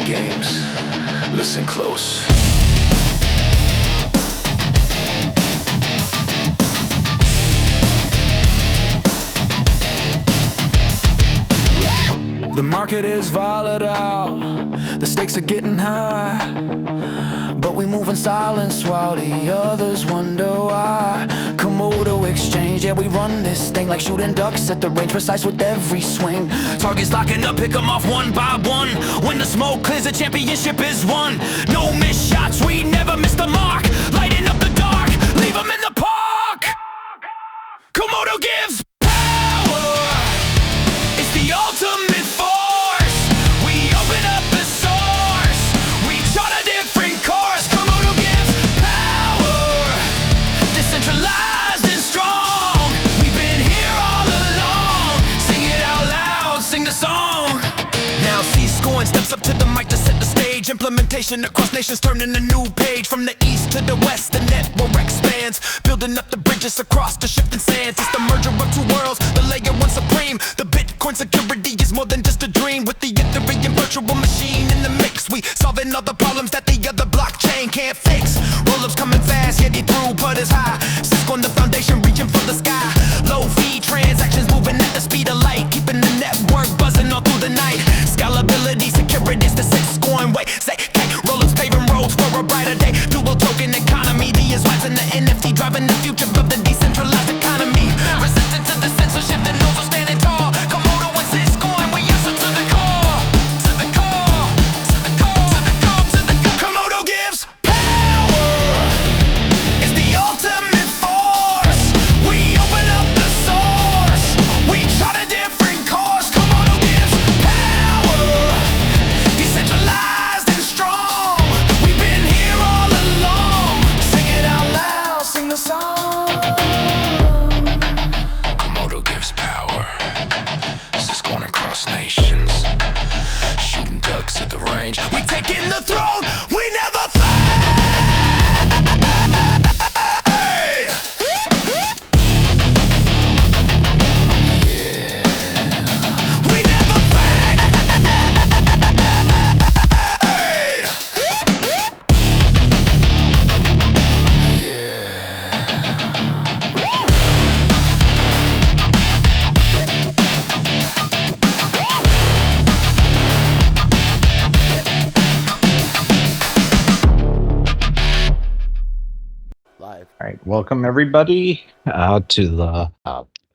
games. Listen close. The market is volatile, the stakes are getting high, but we move in silence while the others wonder why. Komodo exchange, yeah, we run this thing like shooting ducks at the range, precise with every swing. Targets locking up, pick them off one by one. When the smoke clears, the championship is won. No missed shots, we never miss the mark. Lighting up the dark, leave them in the park. Komodo gives power, it's the ultimate force. We open up the source, we chart a different course. Komodo gives power, decentralized and strong. We've been here all along. Sing it out loud, sing the song. Now Syscoin steps up to the mic to set the stage. Implementation across nations, turning a new page. From the east to the west, the network expands, building up the bridges across the shifting sands. It's the merger of two worlds, the layer one supreme. The Bitcoin security is more than just a dream. With the Ethereum virtual machine in the mix, we solving all the problems that the other blockchain can't fix. Roll-ups coming fast, yeah, the throughput is high. Syscoin the foundation, reaching for the sky. Low fee transactions moving at the speed of light, keeping the network buzzing all through the night. Scalability, security is the Syscoin way. Say, hey, roll-ups paving roads for a brighter day. Dual token economy, the advice and the NFT driving the future of the decentralized economy. Resistant to the censorship that knows we're standing tall. Komodo and Syscoin, we answer to the core. To the core, to the core, to the core, to the core. Komodo gives power, it's the ultimate force. We open up the source, we chart a different course. Komodo gives power, decentralized and strong. We've been here all along. Sing it out loud, sing the song. Komodo gives power, Syscoin across nations, shooting ducks at the range. We taking the throne, we never fail. We never fail. Live. All right, welcome everybody to the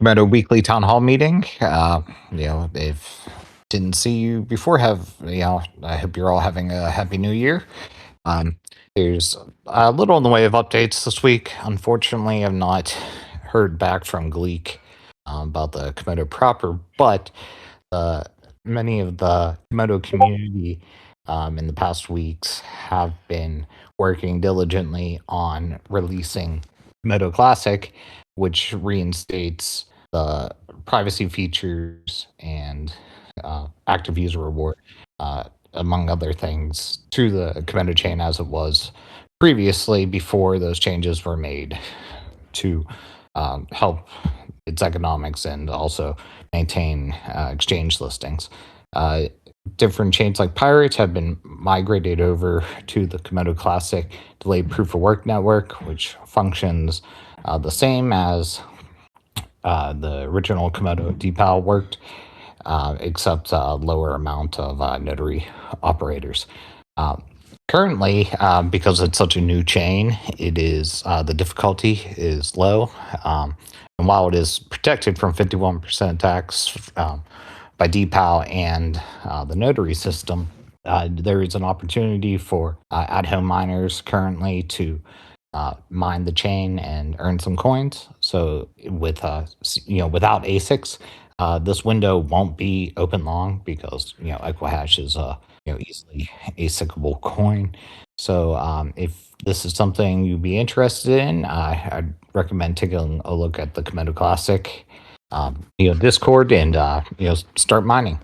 Komodo weekly town hall meeting. If didn't see you before, I hope you're all having a happy new year. There's a little in the way of updates this week. Unfortunately, I've not heard back from Gleek about the Komodo proper, but many of the Komodo community in the past weeks have been working diligently on releasing Komodo Classic, which reinstates the privacy features and active user reward, among other things, to the Komodo chain as it was previously before those changes were made to help its economics and also maintain exchange listings. Different chains like Pirates have been migrated over to the Komodo Classic Delayed Proof of Work network, which functions the same as the original Komodo DPOW worked, except a lower amount of notary operators. Currently, because it's such a new chain, it is the difficulty is low, and while it is protected from 51% attacks by DPOW and the notary system, there is an opportunity for at-home miners currently to mine the chain and earn some coins. So with without ASICs, this window won't be open long because Equihash is easily ASICable coin. So if this is something you'd be interested in, I'd recommend taking a look at the Komodo Classic Discord and start mining.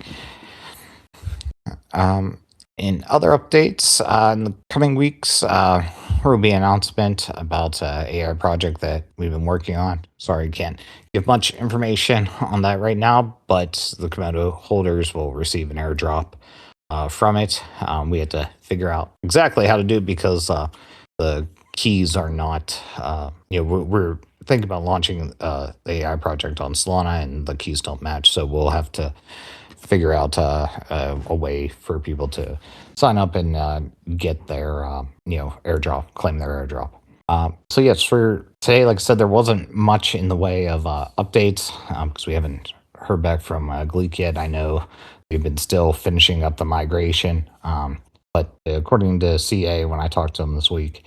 In other updates, in the coming weeks, there will be an announcement about AI project that we've been working on. Sorry, I can't give much information on that right now, but the Komodo holders will receive an airdrop from it. We had to figure out exactly how to do it because the keys are not, we're thinking about launching the AI project on Solana and the keys don't match. So we'll have to figure out a way for people to sign up and get their, airdrop, claim their airdrop. So yes, for today, like I said, there wasn't much in the way of updates because we haven't heard back from Gleek yet. I know they've been still finishing up the migration, but according to CA, when I talked to them this week,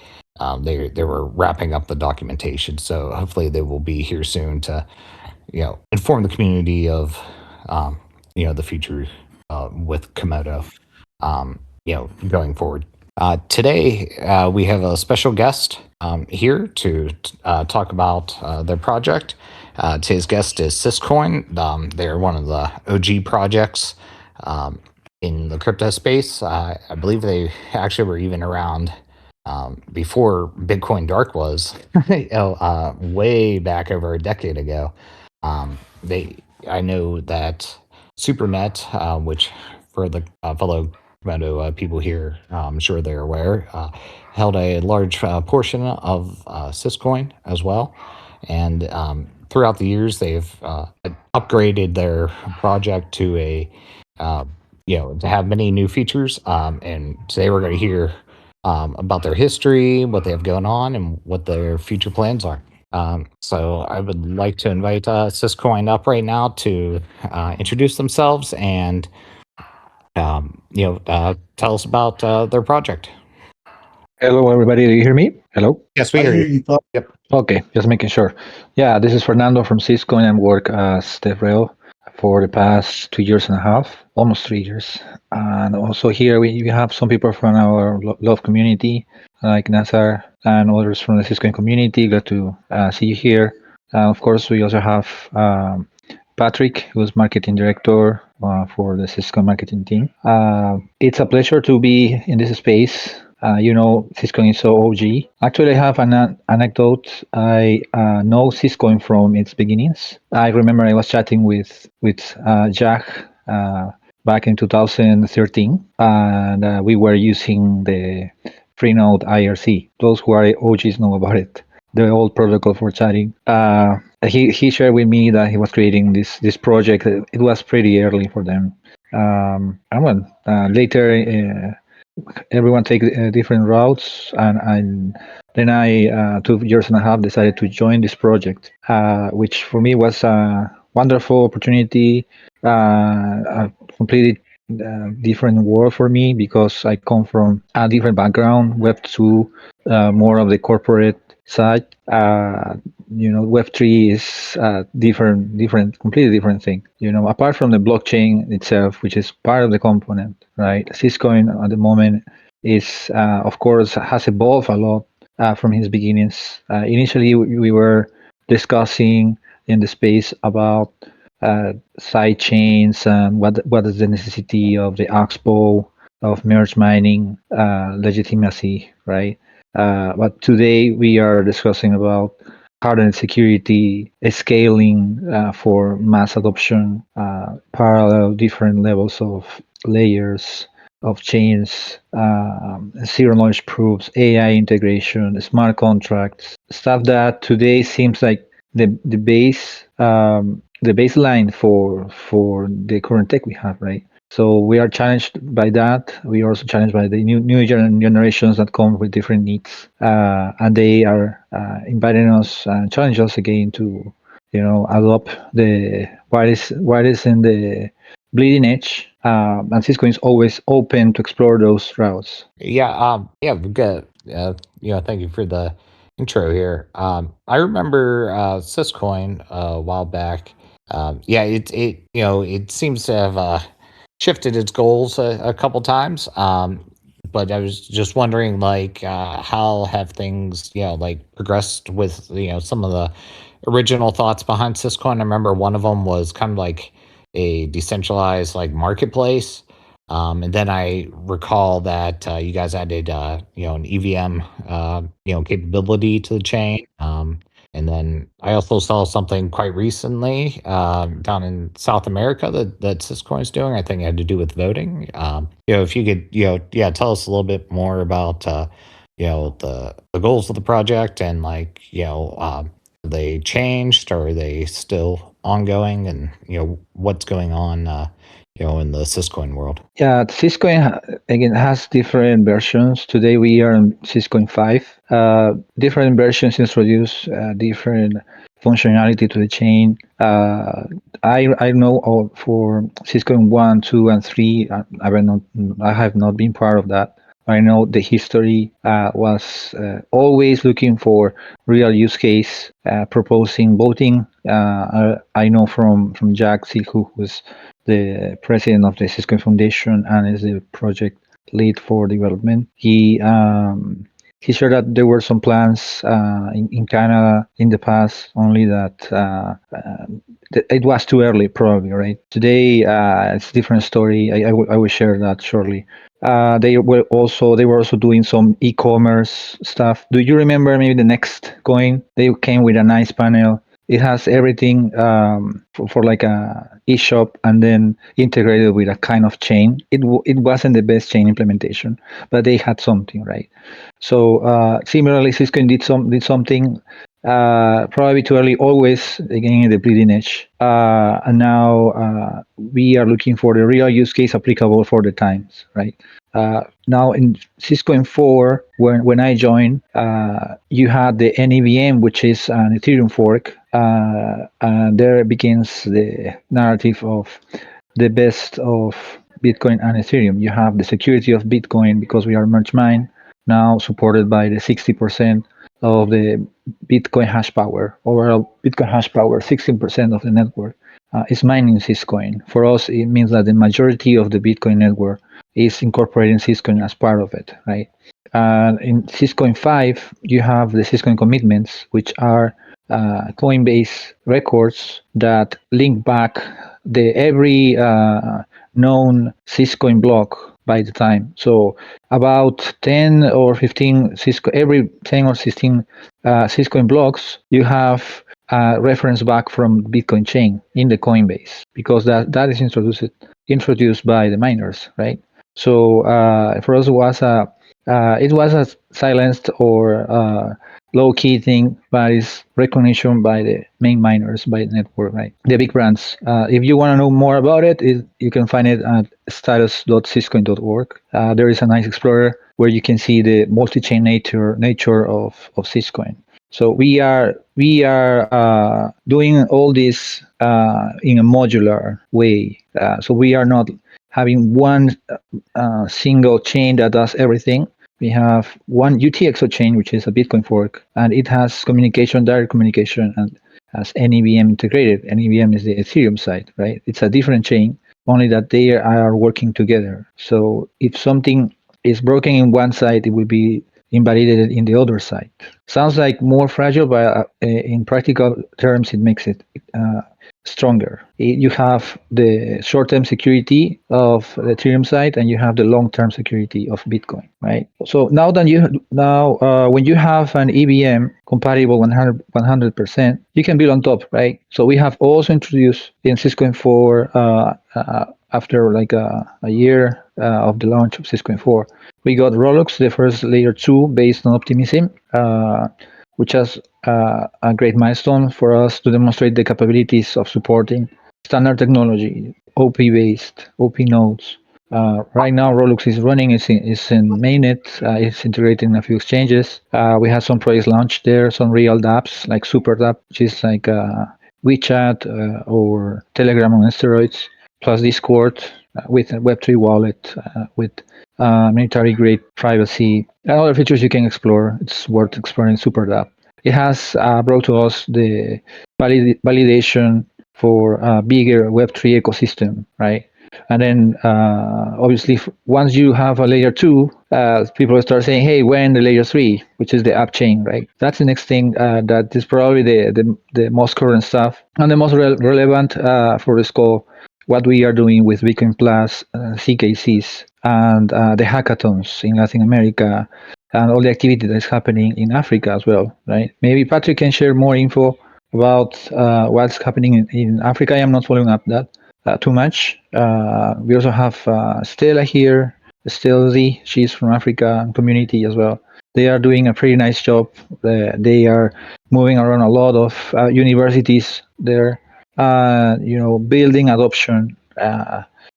they were wrapping up the documentation. So hopefully they will be here soon to inform the community of the future with Komodo, going forward. Today, we have a special guest here to talk about their project. Today's guest is Syscoin. They're one of the OG projects in the crypto space. I believe they actually were even around before Bitcoin Dark was, way back over a decade ago. I know that SuperNet, which for the fellow Komodo people here, I'm sure they're aware, held a large portion of Syscoin as well. And throughout the years, they've upgraded their project to to have many new features. And today we're going to hear about their history, what they have going on, and what their future plans are. So I would like to invite Syscoin up right now to introduce themselves and tell us about their project. Hello, everybody. Do you hear me? Hello? Yes, we hear you. Yep. Okay, just making sure. Yeah, this is Fernando from Syscoin and work as DevRel for the past 2 years and a half, almost 3 years. And also here we have some people from our love community, like Nazar and others from the Syscoin community. Glad to see you here. Of course, we also have Patrick, who's marketing director for the Syscoin marketing team. It's a pleasure to be in this space. Syscoin is so OG. Actually, I have an anecdote. I know Syscoin from its beginnings. I remember I was chatting with Jack back in 2013, and we were using the Freenode IRC. Those who are OGs know about it, the old protocol for chatting. He shared with me that he was creating this project. It was pretty early for them. Later, everyone take different routes, and then I 2 years and a half decided to join this project, which for me was a wonderful opportunity, a completely different world for me because I come from a different background, Web 2, more of the corporate side. Web3 is completely different thing. Apart from the blockchain itself, which is part of the component, right? Syscoin at the moment is, of course, has evolved a lot from his beginnings. Initially, we were discussing in the space about side chains and what is the necessity of the Oxbow, of merge mining, legitimacy, right? But today we are discussing about hardened security, scaling for mass adoption, parallel different levels of layers of chains, zero knowledge proofs, AI integration, smart contracts, stuff that today seems like the baseline for the current tech we have, right? So we are challenged by that. We are also challenged by the new generations that come with different needs, and they are inviting us and challenge us again to, adopt the what is in the bleeding edge. And Cisco is always open to explore those routes. Yeah, good. Thank you for the intro here. I remember Syscoin a while back. It seems to have shifted its goals a couple times. But I was just wondering, like, how have things, progressed with, some of the original thoughts behind Syscoin. I remember one of them was kind of like a decentralized, like, marketplace. And then I recall that you guys added, an EVM, capability to the chain. And And then I also saw something quite recently down in South America that Syscoin is doing. I think it had to do with voting. If you could, tell us a little bit more about, the goals of the project and are they changed or are they still ongoing, and what's going on, in the Syscoin world. Yeah, Syscoin again has different versions. Today we are on Syscoin 5. Different versions introduce different functionality to the chain. I know for Syscoin 1, 2, and 3. I have not been part of that. I know the history was always looking for real use case, proposing voting. I know from Jack C, who was the president of the Syscoin Foundation and is the project lead for development. He shared that there were some plans in Canada in the past, only that it was too early, probably, right? Today, it's a different story. I will share that shortly. They were also doing some e-commerce stuff. Do you remember maybe the next coin? They came with a nice panel. It has everything for like a e-shop and then integrated with a kind of chain. It wasn't the best chain implementation, but they had something, right? So similarly, Syscoin did something probably too early, always again in the bleeding edge. And now we are looking for the real use case applicable for the times, right? Now in Syscoin 4, when I joined, you had the NEVM, which is an Ethereum fork, and there begins the narrative of the best of Bitcoin and Ethereum. You have the security of Bitcoin because we are merge mine, now supported by the 60% of the Bitcoin hash power. Overall, Bitcoin hash power, 16% of the network is mining Syscoin. For us, it means that the majority of the Bitcoin network is incorporating Syscoin as part of it, right? And in Syscoin 5, you have the Syscoin commitments, which are Coinbase records that link back every known Syscoin block by the time. So about 10 or 15 every 10 or 16 Syscoin blocks, you have a reference back from Bitcoin chain in the Coinbase, because that is introduced by the miners, right? So for us, it was a silenced or low key thing, but it's recognition by the main miners, by the network, right? The big brands. If you want to know more about it, you can find it at status.syscoin.org. There is a nice explorer where you can see the multi-chain nature of Syscoin. So we are doing all this in a modular way. So we are not having one single chain that does everything. We have one UTXO chain, which is a Bitcoin fork, and it has direct communication, and has NEVM integrated. NEVM is the Ethereum side, right? It's a different chain, only that they are working together. So if something is broken in one side, it will be invalidated in the other side. Sounds like more fragile, but in practical terms, it makes it stronger. You have the short-term security of the Ethereum side, and you have the long-term security of Bitcoin, right? So now when you have an EVM compatible 100%, you can build on top, right? So we have also introduced in Syscoin 4 after like a year of the launch of Syscoin 4, we got Rolux, the first layer 2 based on Optimism, which has a great milestone for us to demonstrate the capabilities of supporting standard technology, OP-based, OP nodes. Right now, Rolux is running, it's in mainnet, it's integrating a few exchanges. We have some projects launched there, some real dapps, like Super Dapp, which is like WeChat or Telegram on steroids, plus Discord with a Web3 wallet, with military-grade privacy, and other features you can explore. It's worth exploring Super Dapp. It has brought to us the validation for a bigger Web3 ecosystem, right? And then obviously, once you have a layer 2, people start saying, hey, when the layer 3, which is the app chain, right? That's the next thing that is probably the most current stuff and the most relevant for this call. What we are doing with Bitcoin Plus, CKCs, and the hackathons in Latin America, and all the activity that is happening in Africa as well, right? Maybe Patrick can share more info about what's happening in Africa. I am not following up that too much. We also have Stella here, Stella, she's from Africa community as well. They are doing a pretty nice job. They are moving around a lot of universities there, building adoption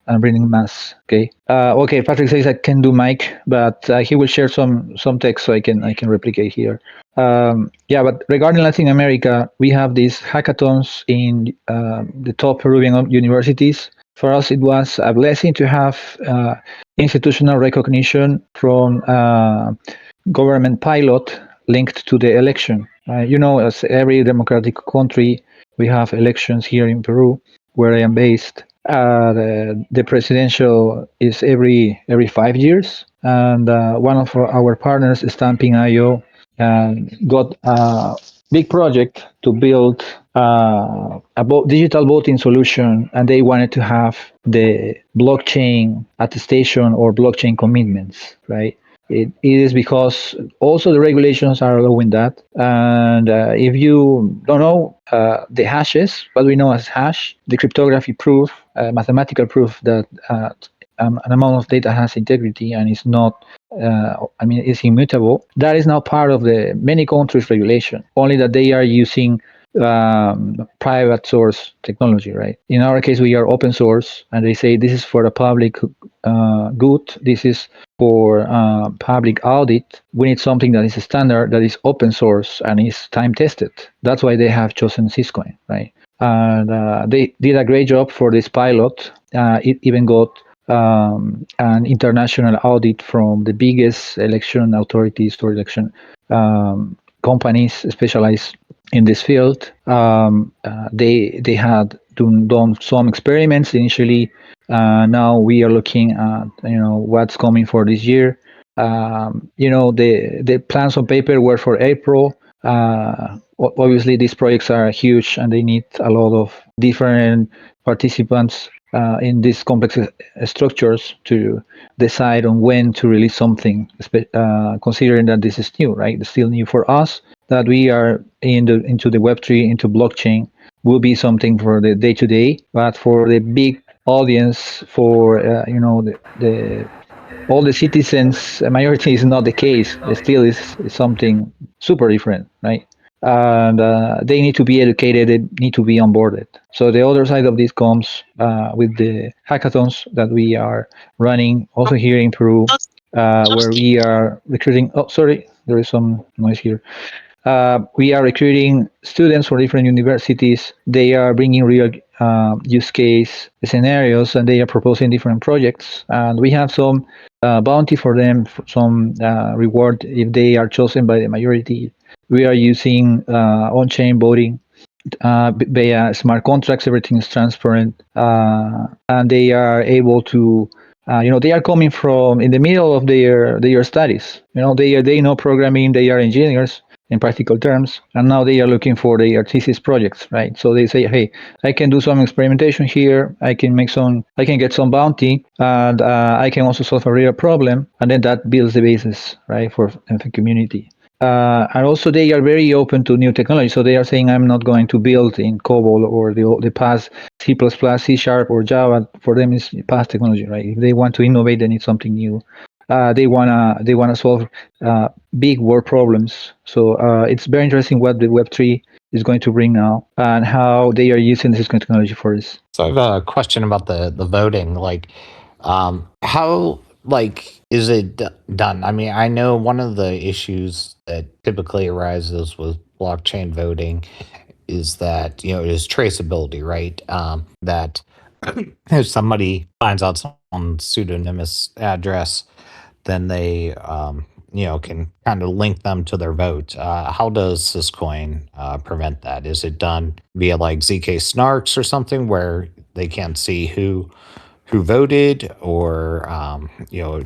and bringing mass. Okay. Okay. Patrick says I can do mic, but he will share some text so I can replicate here. Yeah, but regarding Latin America, we have these hackathons in the top Peruvian universities. For us, it was a blessing to have institutional recognition from government pilot linked to the election. As every democratic country, we have elections here in Peru, where I am based. The presidential is every 5 years, and one of our partners, Stamping.io, got a big project to build digital voting solution, and they wanted to have the blockchain attestation or blockchain commitments, right? It is because also the regulations are allowing that. And if you don't know the hashes, what we know as hash, the cryptography proof, mathematical proof that an amount of data has integrity and is not, is immutable, that is now part of the many countries' regulation, only that they are using private source technology, right? In our case, we are open source, and they say this is for the public good. This is for public audit. We need something that is a standard, that is open source and is time tested. That's why they have chosen Syscoin, right? And they did a great job for this pilot. It even got an international audit from the biggest election authorities or election companies specialized in this field. They had done some experiments initially. Now we are looking at what's coming for this year. The plans on paper were for April. Obviously, these projects are huge and they need a lot of different participants in these complex structures to decide on when to release something, considering that this is new, right? It's still new for us, that we are into the Web3, into blockchain, will be something for the day-to-day, but for the big audience, for the all the citizens, majority is not the case. It still is something super different, right? And they need to be educated, they need to be onboarded. So the other side of this comes with the hackathons that we are running also here in Peru, where we are recruiting. Oh, sorry, there is some noise here. We are recruiting students for different universities. They are bringing real use case scenarios, and they are proposing different projects. And we have some bounty for them, some reward if they are chosen by the majority. We are using on-chain voting via smart contracts. Everything is transparent, and they are able to. They are coming from in the middle of their studies. They know programming. They are engineers in practical terms, and now they are looking for their thesis projects, right? So they say, hey, I can do some experimentation here. I can get some bounty, and I can also solve a real problem, and then that builds the basis, right, for the community. And also they are very open to new technology. So they are saying, I'm not going to build in COBOL or the past C++, C# or Java. For them, is past technology, right? If they want to innovate, they need something new. They wanna solve big world problems. So it's very interesting what the Web3 is going to bring now and how they are using this technology for this. So I have a question about the voting. How is it done? I mean, I know one of the issues that typically arises with blockchain voting is that it is traceability, right? That if somebody finds out someone's pseudonymous address, then they can kind of link them to their vote. How does Syscoin prevent that? Is it done via like ZK snarks or something where they can't see who voted, or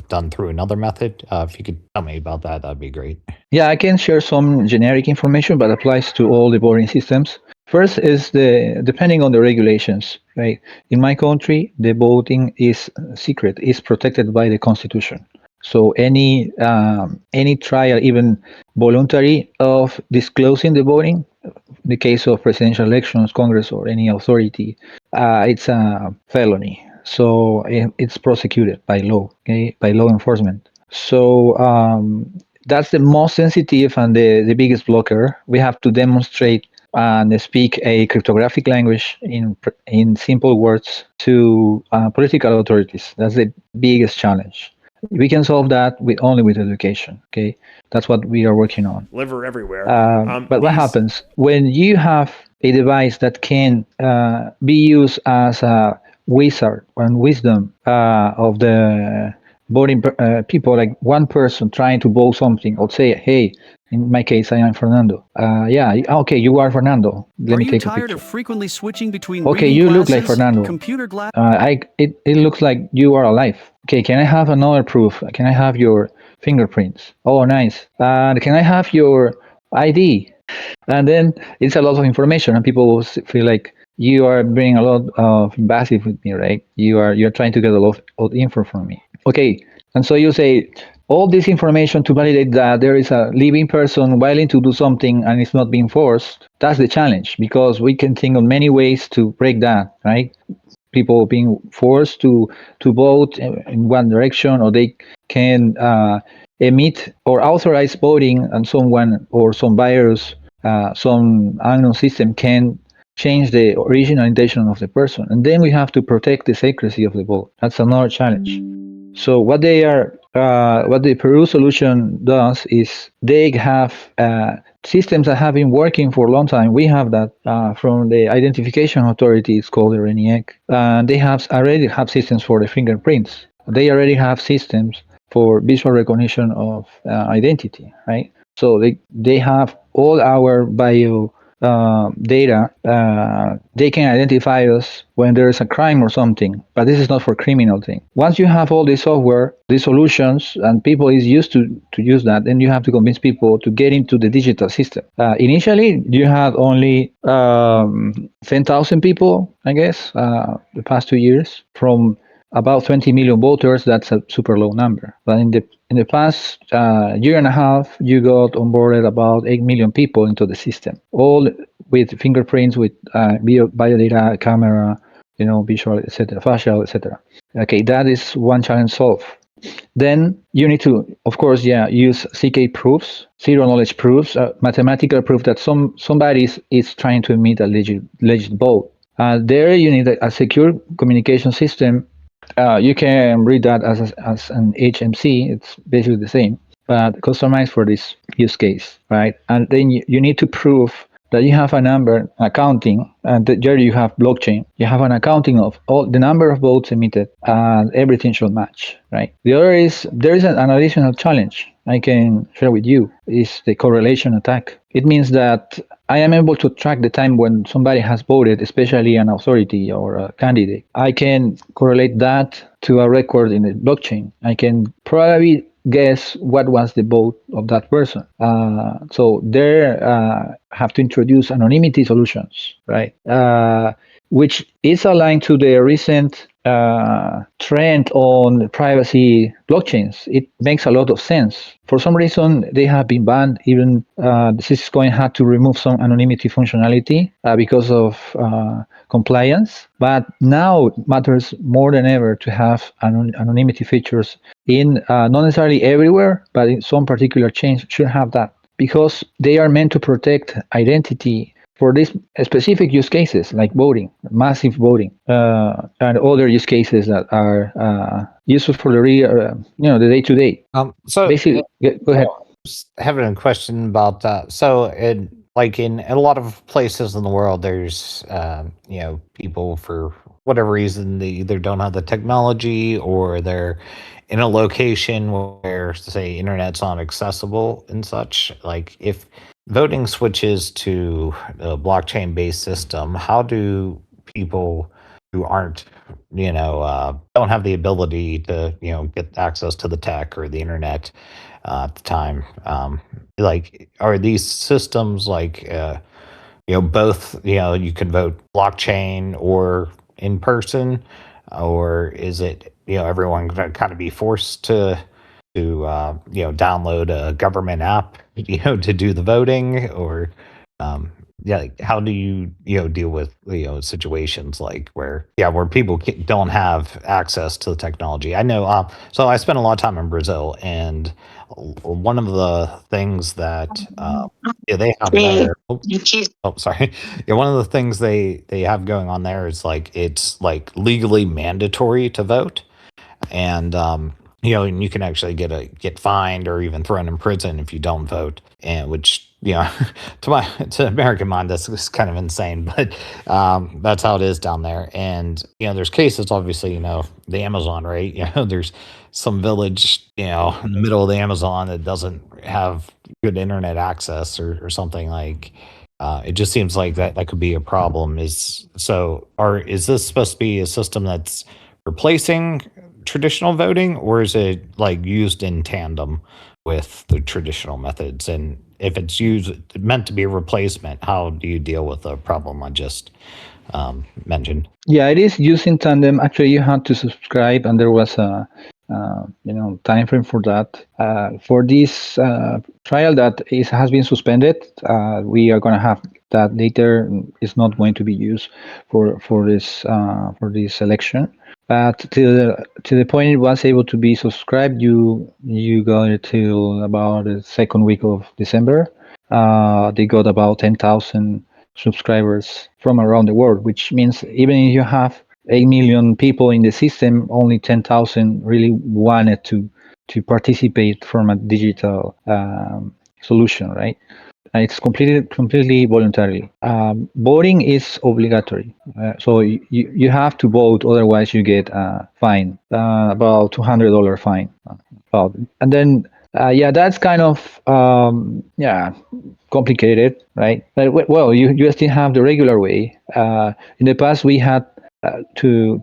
done through another method? If you could tell me about that, that'd be great. Yeah, I can share some generic information, but applies to all the voting systems. First is depending on the regulations, right? In my country, the voting is secret, is protected by the constitution. So any trial, even voluntary, of disclosing the voting, in the case of presidential elections, Congress, or any authority, it's a felony. So it's prosecuted by law, okay, by law enforcement. So that's the most sensitive and the biggest blocker. We have to demonstrate and speak a cryptographic language in simple words to political authorities. That's the biggest challenge. We can solve that only with education. Okay, that's what we are working on. Liver everywhere. But what happens when you have a device that can be used as a wizard and wisdom of the voting people, like one person trying to vote something, or say, hey, in my case, I am Fernando. Yeah, okay, you are Fernando. Let me take a picture. Of frequently switching between Okay, reading you look like glasses, Fernando. computer glass? It looks like you are alive. Okay, can I have another proof? Can I have your fingerprints? Oh, nice. And can I have your ID? And then it's a lot of information, and people will feel like you are being a lot of invasive with me, right? You're trying to get a lot of info from me. Okay, and so you say all this information to validate that there is a living person willing to do something and it's not being forced. That's the challenge, because we can think of many ways to break that, right? People being forced to vote in one direction, or they can emit or authorize voting, and someone or some virus, some unknown system can change the original intention of the person, and then we have to protect the secrecy of the vote. That's another challenge. So what the Peru solution does is they have systems that have been working for a long time. We have that from the identification authority. It's called the RENIEC. They already have systems for the fingerprints. They already have systems for visual recognition of identity, right? So they have all our bio data. They can identify us when there is a crime or something, but this is not for criminal thing. Once you have all this software, these solutions, and people is used to use that, then you have to convince people to get into the digital system. Initially, you had only 10,000 people, I guess, the past 2 years from about 20 million voters. That's a super low number. But in the past year and a half, you got onboarded about 8 million people into the system, all with fingerprints, with biodata, camera, visual, etc., facial, etc. Okay, that is one challenge solved. Then you need to, of course, use CK proofs, zero knowledge proofs, mathematical proof that somebody is trying to emit a legit vote. There you need a secure communication system. You can read that as an HMC. It's basically the same, but customized for this use case, right? And then you need to prove that you have a number accounting, and there you have blockchain. You have an accounting of all the number of votes emitted, and everything should match, right? The other is there is an additional challenge I can share with you, is the correlation attack. It means that I am able to track the time when somebody has voted, especially an authority or a candidate. I can correlate that to a record in the blockchain. I can probably guess what was the vote of that person. So there have to introduce anonymity solutions, right? Which is aligned to the recent trend on privacy blockchains. It makes a lot of sense. For some reason, they have been banned. Even the Syscoin had to remove some anonymity functionality because of compliance. But now it matters more than ever to have anonymity features in not necessarily everywhere, but in some particular chains should have that, because they are meant to protect identity for these specific use cases like voting, massive voting, and other use cases that are useful for the day to day. So Basically, go ahead. just having a question about that. So, in a lot of places in the world, there's people, for whatever reason, they either don't have the technology, or they're in a location where, say, internet's not accessible and such. Like, if voting switches to a blockchain-based system, how do people who aren't, don't have the ability to, get access to the tech or the internet at the time, are these systems both, you can vote blockchain or in person, or is it, everyone going to kind of be forced to download a government app, to do the voting, or like how do you deal with situations like where people don't have access to the technology? I know. So I spent a lot of time in Brazil, and one of the things that they have there. Oh, sorry. Yeah, one of the things they have going on there is like it's like legally mandatory to vote, and and you can actually get fined or even thrown in prison if you don't vote, and which to American mind that's kind of insane, but that's how it is down there. And there's cases, obviously, the Amazon, right? There's some village in the middle of the Amazon that doesn't have good internet access or something like. It just seems like that could be a problem. Is this supposed to be a system that's replacing traditional voting, or is it like used in tandem with the traditional methods? And if it's meant to be a replacement, how do you deal with the problem I just mentioned? Yeah, it is used in tandem. Actually, you had to subscribe, and there was a time frame for that. For this trial that has been suspended, we are going to have that later. It's not going to be used for this election. But to the point it was able to be subscribed, you got it till about the second week of December. They got about 10,000 subscribers from around the world, which means even if you have 8 million people in the system, only 10,000 really wanted to participate from a digital solution, right? And it's completely voluntary. Voting is obligatory, so you have to vote, otherwise you get a fine, about $200 fine. And then that's kind of complicated, right? But well, you still have the regular way. In the past, we had to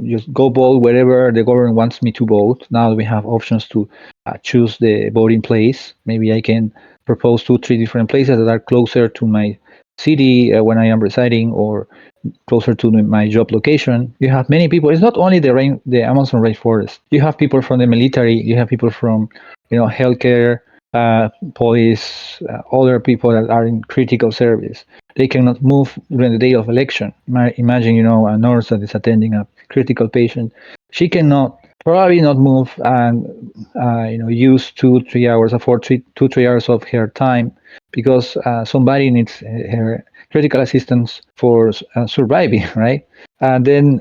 just go vote wherever the government wants me to vote. Now we have options to choose the voting place. Maybe I can propose 2-3 different places that are closer to my city when I am residing, or closer to my job location. You have many people. It's not only the Amazon rainforest. You have people from the military. You have people from healthcare, police, other people that are in critical service. They cannot move during the day of election. Imagine, a nurse that is attending a critical patient. She cannot probably not move and use 2-3 hours, afford 2-3 hours of her time, because somebody needs her critical assistance for surviving, right? And then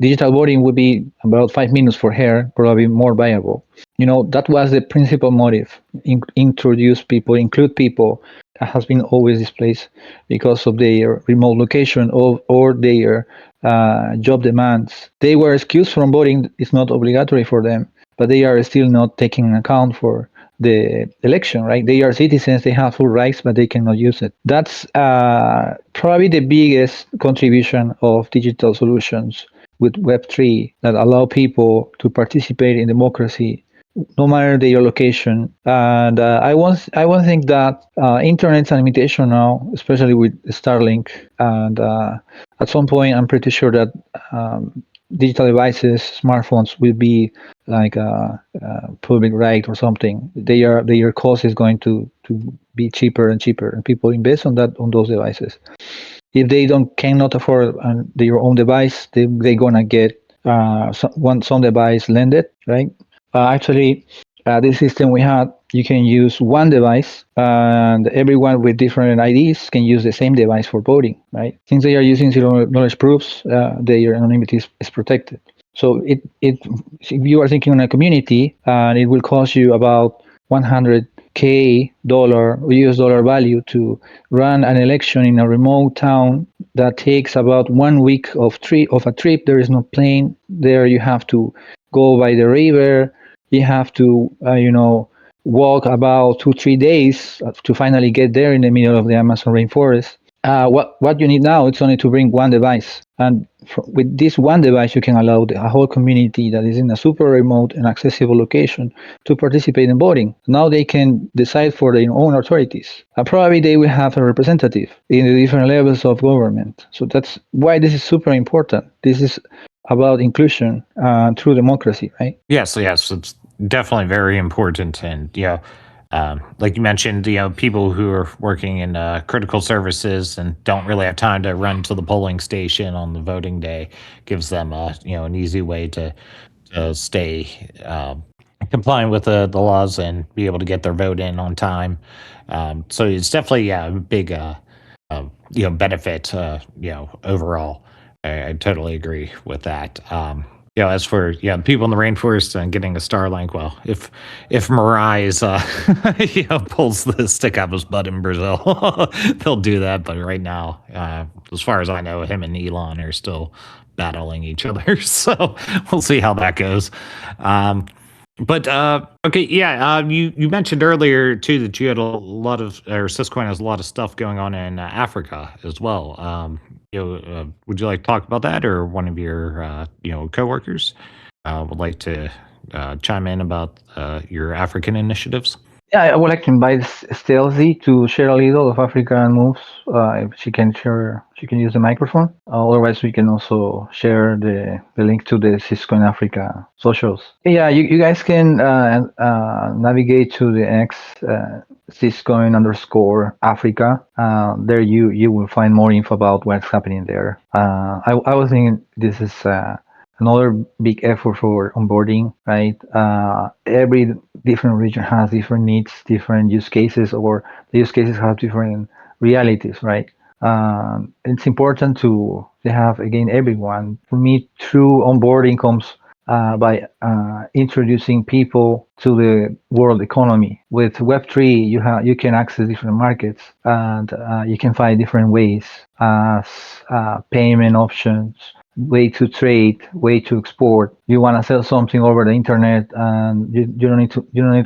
digital voting would be about 5 minutes for her, probably more viable. That was the principal motive: include people that has been always displaced because of their remote location or their job demands. They were excused from voting. It's not obligatory for them, but they are still not taking account for the election, right? They are citizens, they have full rights, but they cannot use it. That's probably the biggest contribution of digital solutions with Web3 that allow people to participate in democracy no matter their location. And I won't think that internet's a limitation now, especially with Starlink. And at some point, I'm pretty sure that digital devices, smartphones, will be like a public right or something. Their cost is going to be cheaper and cheaper, and people invest on those devices. If they cannot afford their own device, they're gonna get some device lended, right? Actually, this system we had, you can use one device, and everyone with different IDs can use the same device for voting, right? Since they are using zero knowledge proofs, their anonymity is protected. So if you are thinking on a community, and it will cost you about $100K US dollar value to run an election in a remote town that takes about 1 week of a trip. There is no plane there. You have to go by the river. You have to walk about 2-3 days to finally get there in the middle of the Amazon rainforest. What you need now, it's only to bring one device, and with this one device, you can allow a whole community that is in a super remote and accessible location to participate in voting. Now they can decide for their own authorities. Probably they will have a representative in the different levels of government. So that's why this is super important. This is about inclusion through democracy, right? Yes, definitely very important. And, like you mentioned, people who are working in critical services and don't really have time to run to the polling station on the voting day gives them, an easy way to stay compliant with the laws and be able to get their vote in on time. So it's definitely a big benefit overall. I totally agree with that. As for the people in the rainforest and getting a Starlink, well, if Mirais pulls the stick out of his butt in Brazil, they'll do that. But right now, as far as I know, him and Elon are still battling each other. So we'll see how that goes. But okay, yeah. You mentioned earlier too that you had a lot of, or Syscoin has a lot of stuff going on in Africa as well. Would you like to talk about that, or one of your coworkers would like to chime in about your African initiatives? Yeah, I would like to invite Stealthy to share a little of African moves. If she can share, she can use the microphone. Otherwise, we can also share the link to the Cisco in Africa socials. Yeah, you guys can navigate to the X Ciscoin_Africa. There you will find more info about what's happening there. I was thinking this is another big effort for onboarding, right? Every different region has different needs, different use cases, or the use cases have different realities, right? It's important to have, again, everyone. For me, true onboarding comes by introducing people to the world economy. With Web3, you can access different markets, and you can find different ways as payment options, way to trade, way to export. You want to sell something over the internet, and you don't need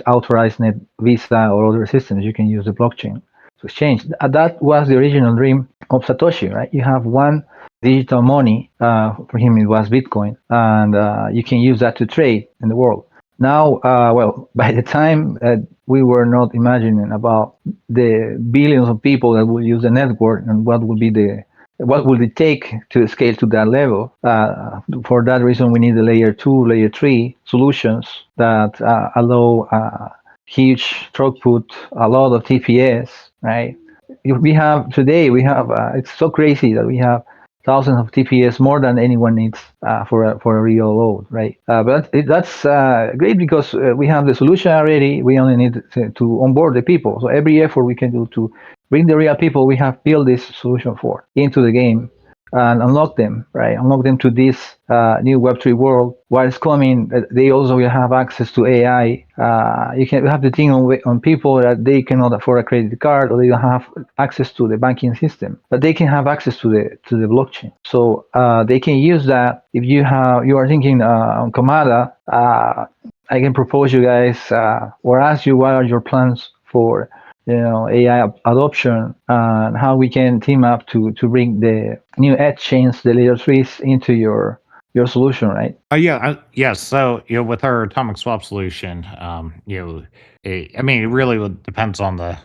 authorized net Visa or other systems. You can use the blockchain to exchange. That was the original dream of Satoshi, right? You have one digital money. For him, it was Bitcoin, and you can use that to trade in the world. Now, by the time we were not imagining about the billions of people that will use the network and what will it take to scale to that level? For that reason, we need the layer 2, layer 3 solutions that allow huge throughput, a lot of TPS, right? It's so crazy that we have thousands of TPS, more than anyone needs for a real load, right? But that's great because we have the solution already. We only need to onboard the people. So every effort we can do to bring the real people we have built this solution for into the game and unlock them, right? Unlock them to this new Web3 world. What is coming, they also will have access to AI. You have to think on people that they cannot afford a credit card, or they don't have access to the banking system, but they can have access to the blockchain. So they can use that. If you are thinking on Komada, I can propose you guys or ask you what are your plans for AI adoption, and how we can team up to bring the new edge chains, the layer 3s, into your solution, right? Yes. So, with our atomic swap solution, it really depends on the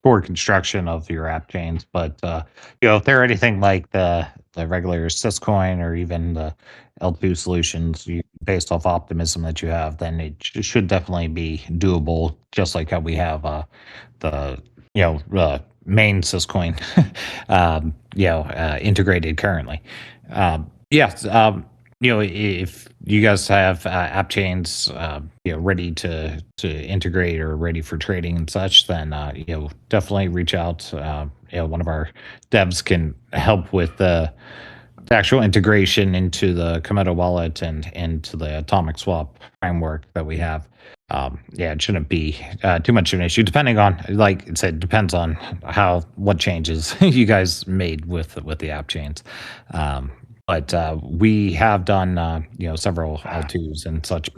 core construction of your app chains. But, if they're anything like the regular Syscoin or even the L2 solutions, based off optimism that you have, then it should definitely be doable, just like how we have the main Syscoin integrated currently. Yes. If you guys have app chains, ready to integrate or ready for trading and such, then definitely reach out. One of our devs can help with the actual integration into the Komodo wallet and into the atomic swap framework that we have. It shouldn't be too much of an issue, depending on, like I said, depends on what changes you guys made with the app chains. But we have done several L2s and such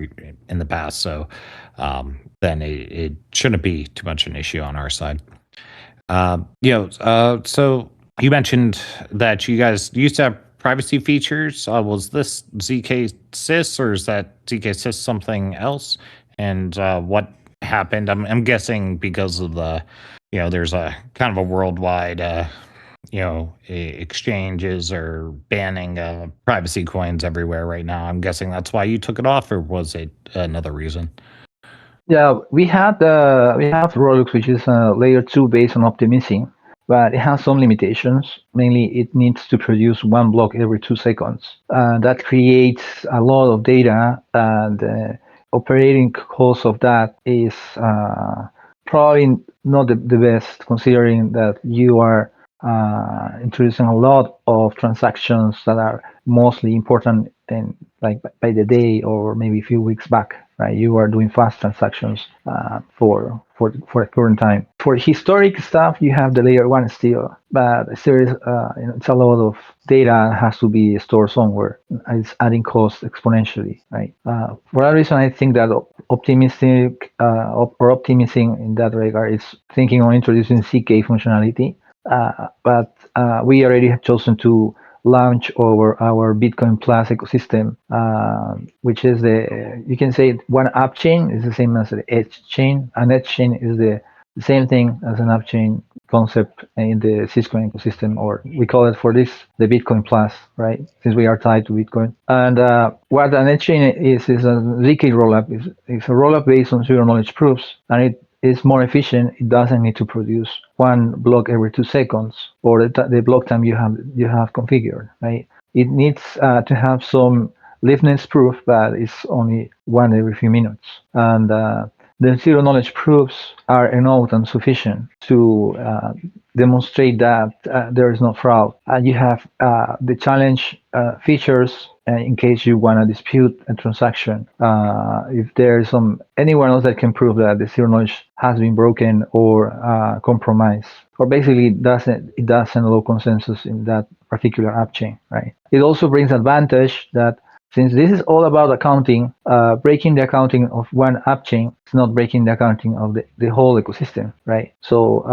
in the past, so then it shouldn't be too much an issue on our side. So you mentioned that you guys used to have privacy features. Was this ZK Sys, or is that ZK Sys something else? And what happened? I'm guessing because of there's a kind of a worldwide exchanges are banning privacy coins everywhere right now. I'm guessing that's why you took it off, or was it another reason? Yeah, we have Rolux, which is a layer 2 based on optimism, but it has some limitations. Mainly, it needs to produce one block every 2 seconds. That creates a lot of data, and operating cost of that is probably not the best, considering that you are introducing a lot of transactions that are mostly important in like by the day or maybe a few weeks back. Right, you are doing fast transactions for the current time. For historic stuff, you have the layer one still, but still is, it's a lot of data has to be stored somewhere. It's adding cost exponentially, right? For that reason, I think that optimistic or optimizing in that regard is thinking on introducing CK functionality, but we already have chosen to launch our Bitcoin Plus ecosystem, which is you can say one app chain is the same as the edge chain. An edge chain is the same thing as an app chain concept in the Syscoin ecosystem, or we call it for this the Bitcoin Plus, right? Since we are tied to Bitcoin. And what an edge chain is a ZK rollup. It's a rollup based on zero knowledge proofs, and it is more efficient. It doesn't need to produce one block every 2 seconds or the block time you have configured, right? It needs to have some liveness proof, but it's only one every few minutes. And the zero knowledge proofs are enough and sufficient to demonstrate that there is no fraud. And you have the challenge features in case you want to dispute a transaction. If there's anyone else that can prove that the zero knowledge has been broken or compromised, or basically it doesn't allow consensus in that particular app chain, right? It also brings advantage that since this is all about accounting, breaking the accounting of one app chain is not breaking the accounting of the whole ecosystem, right? So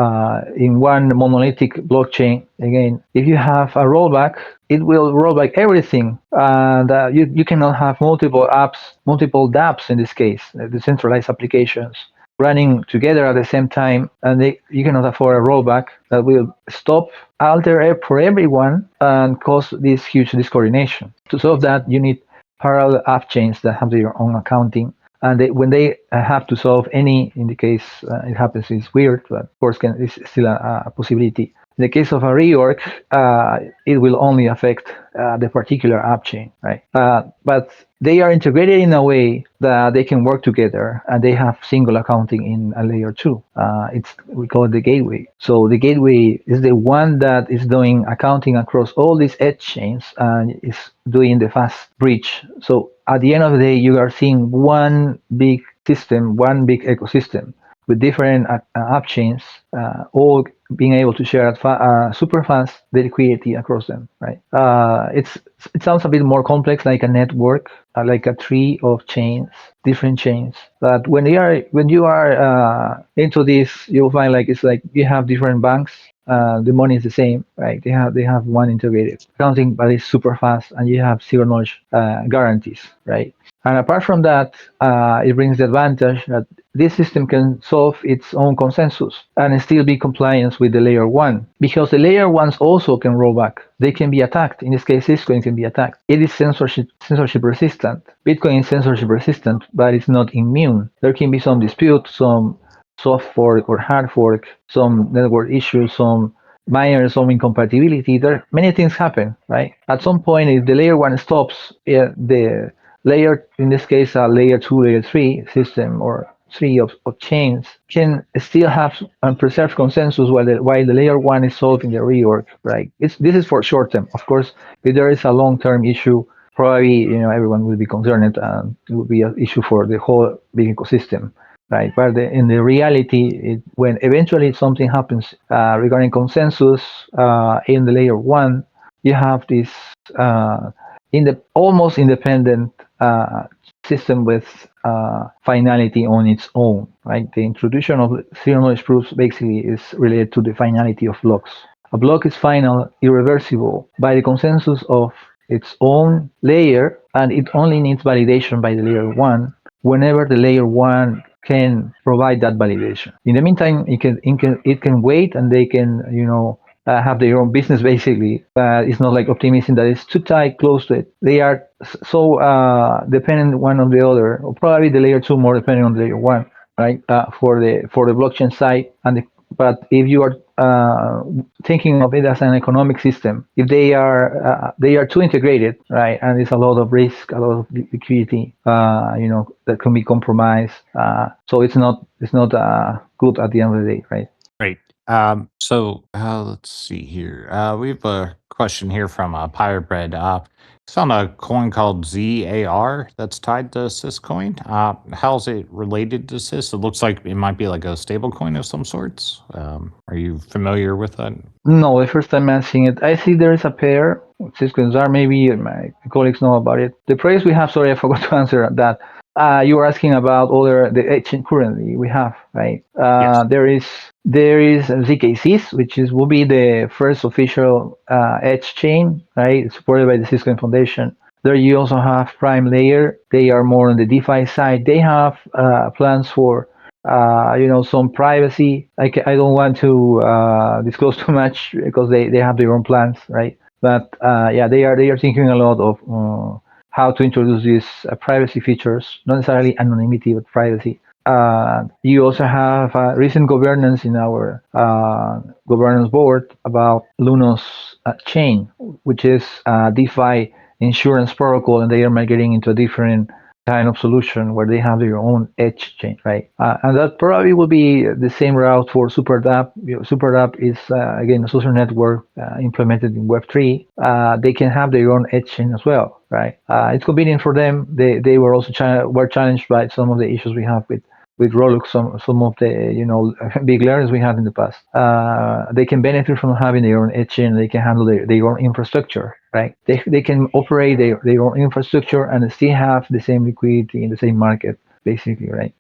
in one monolithic blockchain, again, if you have a rollback, it will roll back everything, and you cannot have multiple apps, multiple dapps in this case, decentralized applications running together at the same time, and you cannot afford a rollback that will stop alter for everyone and cause this huge discoordination. To solve that, you need parallel app chains that have their own accounting, and when they have to solve any, in the case it happens, it's weird, but of course it's still a possibility. In the case of a reorg, it will only affect the particular app chain, right? But they are integrated in a way that they can work together, and they have single accounting in a layer 2. We call it the gateway. So the gateway is the one that is doing accounting across all these edge chains and is doing the fast bridge. So at the end of the day, you are seeing one big system, one big ecosystem with different app chains, all being able to share at super fast the liquidity across them, right? It sounds a bit more complex, like a network, like a tree of chains, different chains. But when you are into this, you'll find like it's like you have different banks. The money is the same, right? They have one integrated accounting, but it's super fast, and you have zero knowledge guarantees, right? And apart from that, it brings the advantage that this system can solve its own consensus and still be compliant with the layer one, because the layer ones also can roll back. They can be attacked. In this case, Syscoin can be attacked. It is censorship resistant. Bitcoin is censorship resistant, but it's not immune. There can be some dispute, some soft fork or hard fork, some network issues, some minor, some incompatibility. There many things happen, right? At some point, if the layer one stops, the layer, in this case, a layer 2, layer 3 system or tree of chains can still have and preserve consensus while the layer 1 is solving the reorg, right? This is for short term. Of course, if there is a long-term issue, probably everyone will be concerned, and it will be an issue for the whole big ecosystem, right? But in the reality, when eventually something happens regarding consensus in the layer 1, you have this in the almost independent system with finality on its own, right? The introduction of zero knowledge proofs basically is related to the finality of blocks. A block is final, irreversible by the consensus of its own layer, and it only needs validation by the layer 1 whenever the layer 1 can provide that validation. In the meantime, it can wait, and they can have their own business basically. It's not like optimism that is too tight, close to it. They are so dependent one on the other, or probably the layer two more depending on the layer one, right? For the blockchain side, but if you are thinking of it as an economic system, if they are too integrated, right, and there's a lot of risk, a lot of liquidity, that can be compromised. So it's not good at the end of the day, right? Right. So let's see here. We have a question here from Pirate Bread. It's on a coin called ZAR that's tied to Syscoin. How's it related to Sys? It looks like it might be like a stable coin of some sorts. Are you familiar with that? No, the first time I'm seeing it, I see there is a pair. Cisco Czar, maybe my colleagues know about it. The price we have, sorry, I forgot to answer that. You were asking about the exchange currently we have, right? Yes. There is ZKCs, which will be the first official edge chain, right? Supported by the Cisco Foundation. There you also have Prime Layer. They are more on the DeFi side. They have plans for some privacy. I don't want to disclose too much because they have their own plans, right? But yeah, they are thinking a lot of how to introduce these privacy features, not necessarily anonymity, but privacy. You also have recent governance in our governance board about Lunos chain, which is DeFi insurance protocol, and they are migrating into a different kind of solution where they have their own edge chain, right? And that probably will be the same route for SuperDApp. SuperDApp is again a social network implemented in Web3. They can have their own edge chain as well, right? It's convenient for them. They were also were challenged by some of the issues we have with Rolux, some of the big learners we had in the past. They can benefit from having their own edge chain. They can handle their own infrastructure, right? They can operate their own infrastructure and still have the same liquidity in the same market, basically, right?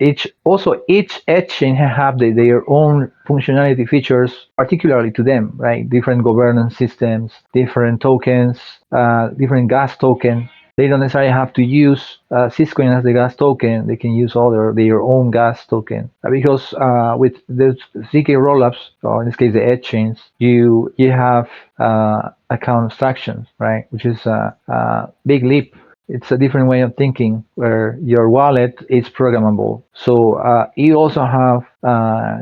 Each edge chain have their own functionality features, particularly to them, right? Different governance systems, different tokens, different gas token. They don't necessarily have to use Syscoin as the gas token. They can use their own gas token because with the ZK rollups, or in this case the edge chains, you have account abstractions, right? Which is a big leap. It's a different way of thinking where your wallet is programmable. So you also have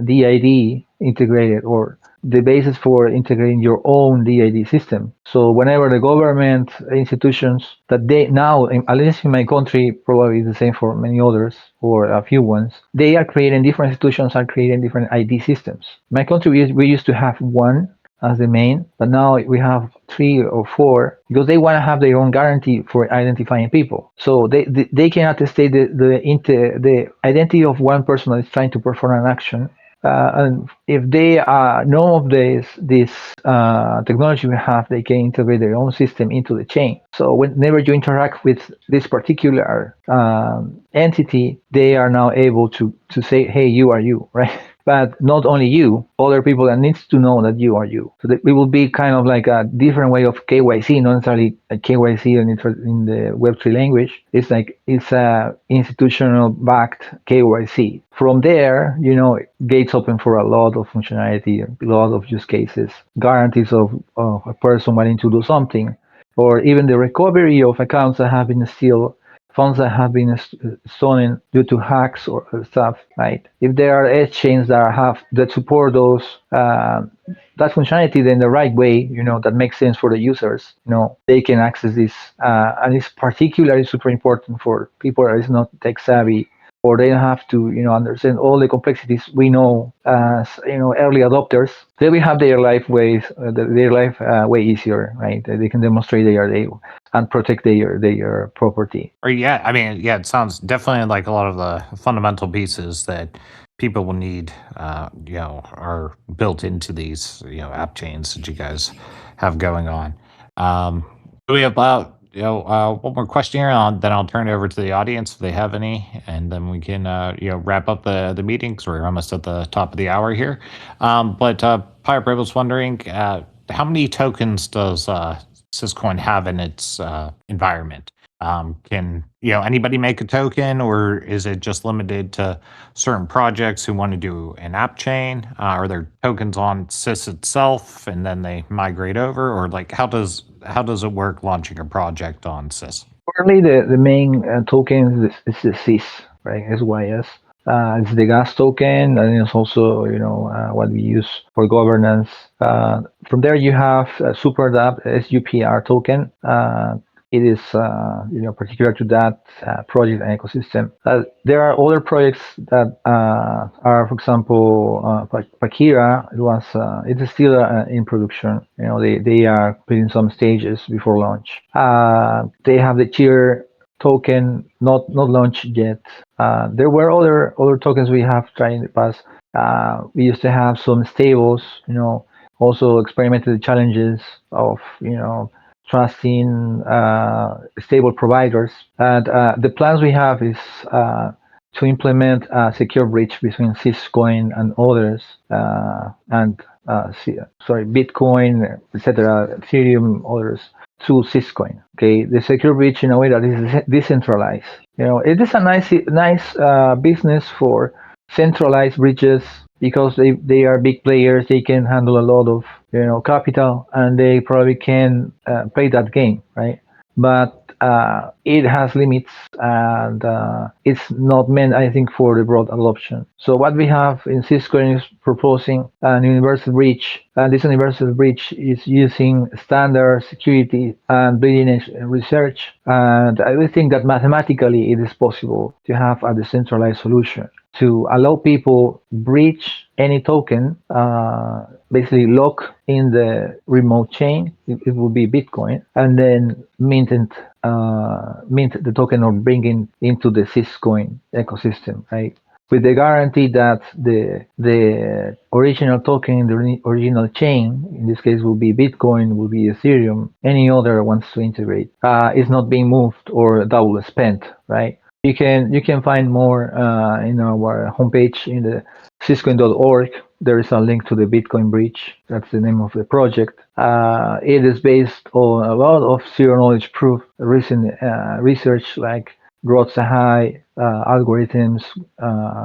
DID integrated, or the basis for integrating your own DID system. So whenever the government institutions that they now, at least in my country, probably the same for many others or a few ones, they are creating different institutions are creating different ID systems. My country, we used to have one as the main, but now we have 3 or 4 because they want to have their own guarantee for identifying people. So they cannot state the identity of one person that is trying to perform an action. And if they know of this technology we have, they can integrate their own system into the chain. So whenever you interact with this particular entity, they are now able to say, "Hey, you are you," right? But not only you, other people that needs to know that you are you. So that it will be kind of like a different way of KYC, not necessarily a KYC in the Web3 language. It's a institutional backed KYC. From there, gates open for a lot of functionality, a lot of use cases, guarantees of a person wanting to do something, or even the recovery of accounts that have been stealed, funds that have been stolen due to hacks or stuff, right? If there are edge chains that support those that functionality in the right way, that makes sense for the users, they can access this, and it's particularly super important for people that is not tech savvy, or they don't have to, understand all the complexities we know as, early adopters. They will have their life way easier, right? They can demonstrate they and protect their property. Or yeah, I mean, yeah, it sounds definitely like a lot of the fundamental pieces that people will need, are built into these, app chains that you guys have going on. We have about, one more question here, and then I'll turn it over to the audience if they have any, and then we can, wrap up the meeting because we're almost at the top of the hour here. But Pirate Brave was wondering, how many tokens does Syscoin have in its environment? Can anybody make a token, or is it just limited to certain projects who want to do an app chain? Are there tokens on Sys itself, and then they migrate over, or like how does it work launching a project on Sys? Currently, the main token is the Sys, right? SYS. It's the gas token, and it's also what we use for governance. From there, you have Super DApp SUPR token. It is particular to that project and ecosystem. There are other projects that are, for example, Pakira. It is still in production. They are putting some stages before launch. They have the tier token not launched yet. There were other tokens we have tried in the past. We used to have some stables. Also experimented the challenges of trusting stable providers. And the plans we have is to implement a secure bridge between Syscoin and others, Bitcoin, etc., Ethereum, others, to Syscoin. Okay, the secure bridge in a way that is decentralized. It is a nice business for centralized bridges because they are big players. They can handle a lot of capital, and they probably can play that game, right? But it has limits, and it's not meant, I think, for the broad adoption. So what we have in Syscoin is proposing an universal bridge, and this universal bridge is using standard security and bleeding edge research. And I think that mathematically it is possible to have a decentralized solution to allow people bridge any token, basically lock in the remote chain. It will be Bitcoin, and then mint the token or bring it into the Syscoin ecosystem, right? With the guarantee that the original token, the original chain, in this case will be Bitcoin, will be Ethereum, any other wants to integrate, is not being moved or double spent, right? You can find more in our homepage in the syscoin.org. There is a link to the Bitcoin bridge. That's the name of the project. It is based on a lot of zero knowledge proof recent research like Growth High algorithms,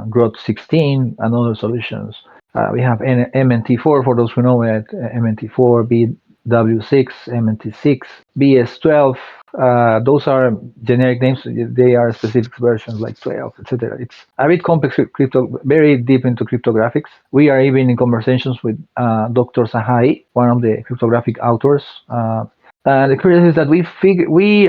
Growth 16, and other solutions. We have MNT4 for those who know it, MNT4, BW6, MNT6, BS12. Those are generic names. They are specific versions like 12, etc. It's a bit complex crypto, very deep into cryptographics. We are even in conversations with Dr. Sahai, one of the cryptographic authors. The curious is that we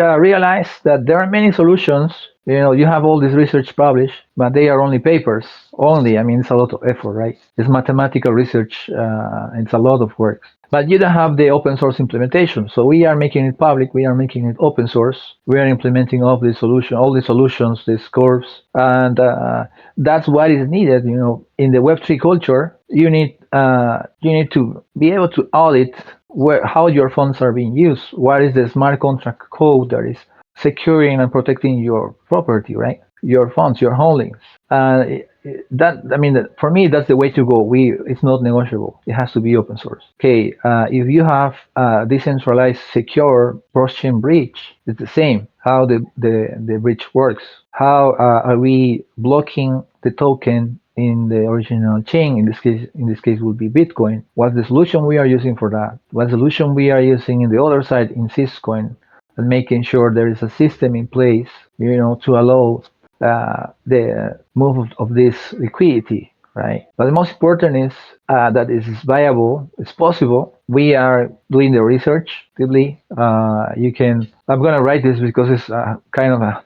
realize that there are many solutions. You have all this research published, but they are only papers. Only, I mean, it's a lot of effort, right? It's mathematical research. It's a lot of work. But you don't have the open source implementation. So we are making it public. We are making it open source. We are implementing all the solutions, these curves, and that's what is needed. In the Web3 culture, you need to be able to audit how your funds are being used. What is the smart contract code that is securing and protecting your property, right? Your funds, your holdings. For me, that's the way to go. It's not negotiable. It has to be open source. Okay, if you have a decentralized, secure cross-chain bridge, it's the same. How the bridge works. How are we blocking the token in the original chain? In this case, would be Bitcoin. What's the solution we are using for that? What solution we are using in the other side in Syscoin, and making sure there is a system in place, to allow the move of this liquidity, right? But the most important is that it is viable, it's possible. We are doing the research deeply. I'm going to write this because it's kind of a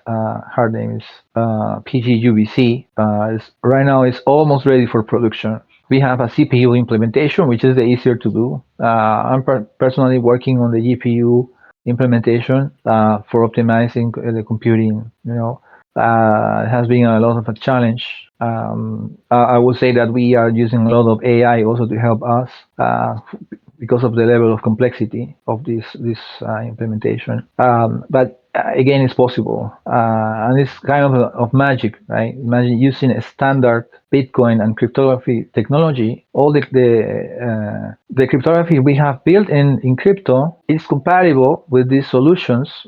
hard name. It's PGUBC. Right now it's almost ready for production. We have a CPU implementation, which is the easier to do. I'm personally working on the GPU implementation for optimizing the computing. It has been a lot of a challenge. I would say that we are using a lot of AI also to help us because of the level of complexity of this implementation. But again, it's possible, and it's kind of magic, right? Imagine using a standard Bitcoin and cryptography technology. All the cryptography we have built in crypto is compatible with these solutions.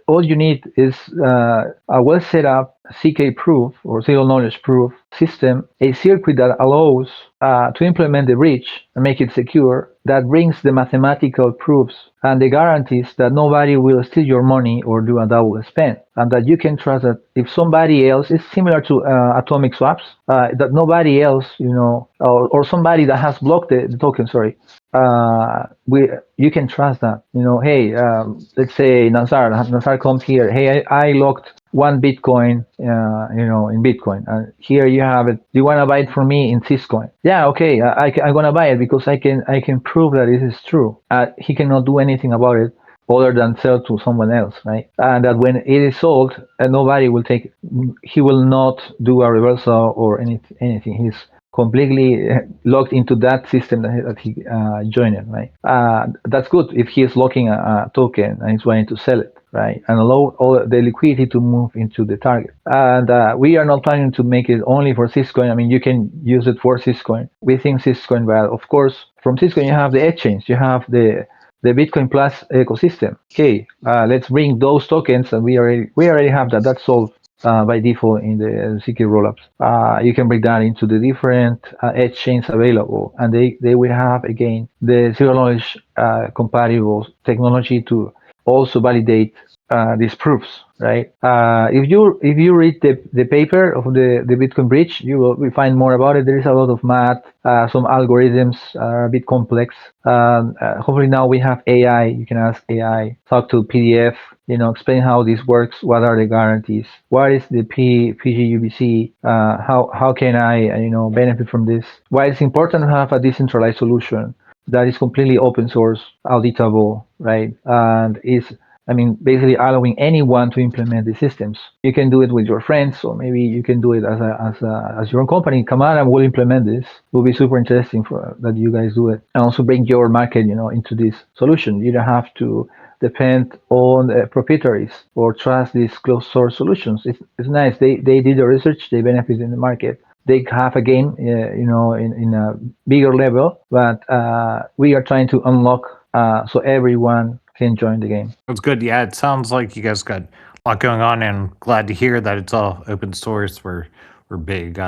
all you need is a well set up CK proof or single knowledge proof system, a circuit that allows to implement the breach and make it secure, that brings the mathematical proofs and the guarantees that nobody will steal your money or do a double spend, and that you can trust that if somebody else is similar to atomic swaps, that nobody else, or somebody that has blocked the token, you can trust that. Hey, let's say Nazar comes here. Hey, I locked one Bitcoin, in Bitcoin. And here you have it. Do you want to buy it from me in Syscoin? Yeah, okay. I'm gonna buy it because I can prove that it is true. He cannot do anything about it other than sell to someone else, right? And that when it is sold, nobody will take. He will not do a reversal or anything. He's completely locked into that system that he joined, right? That's good if he is locking a token and he's wanting to sell it, right? And allow all the liquidity to move into the target. And we are not planning to make it only for Syscoin. I mean, you can use it for Syscoin within Syscoin, but of course, from Syscoin you have the exchange, you have the Bitcoin Plus ecosystem. Okay, let's bring those tokens, and we already have that. That's solved by default in the CK rollups. You can break that into the different edge chains available, and they will have again the zero knowledge compatible technology to also validate these proofs, right? If you read the paper of the Bitcoin bridge, you will find more about it. There is a lot of math, some algorithms are a bit complex. Hopefully now we have AI. You can ask AI, talk to PDF, explain how this works, what are the guarantees, what is the PGUBC, how can I benefit from this, why it's important to have a decentralized solution that is completely open source, auditable, right? And is basically allowing anyone to implement the systems. You can do it with your friends, or maybe you can do it as your own company. Come on, and we'll implement this. It will be super interesting for that you guys do it, and also bring your market, into this solution. You don't have to depend on proprietaries or trust these closed source solutions. It's nice. They did the research. They benefit in the market. They have a game, in a bigger level, but we are trying to unlock so everyone can join the game. That's good. Yeah, it sounds like you guys got a lot going on, and glad to hear that it's all open source. We're big,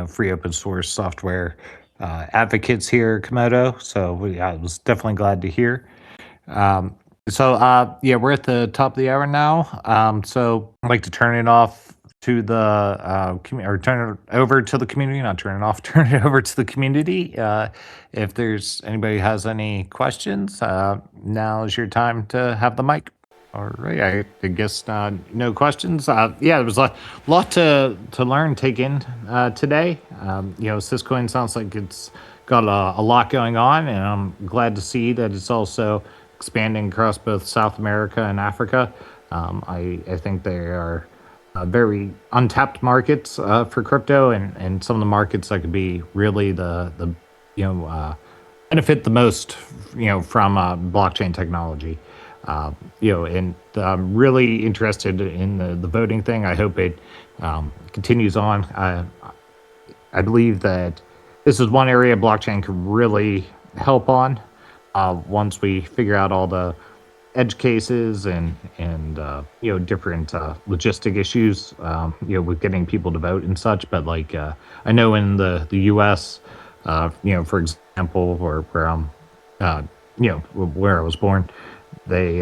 free open source software advocates here at Komodo. So I was definitely glad to hear. Yeah, we're at the top of the hour now. So I'd like to turn it off to the or turn it over to the community, not turn it off, turn it over to the community. If there's anybody has any questions, now is your time to have the mic. All right, I guess no questions. Yeah, there was a lot to learn, take in today. Syscoin sounds like it's got a lot going on, and I'm glad to see that it's also expanding across both South America and Africa. I think they are very untapped markets for crypto, and some of the markets that could be really the benefit the most, from blockchain technology. And I'm really interested in the voting thing. I hope it continues on. I believe that this is one area blockchain could really help on once we figure out all the edge cases and different logistic issues, with getting people to vote and such. But I know in the U.S., for example, where I'm, where I was born, they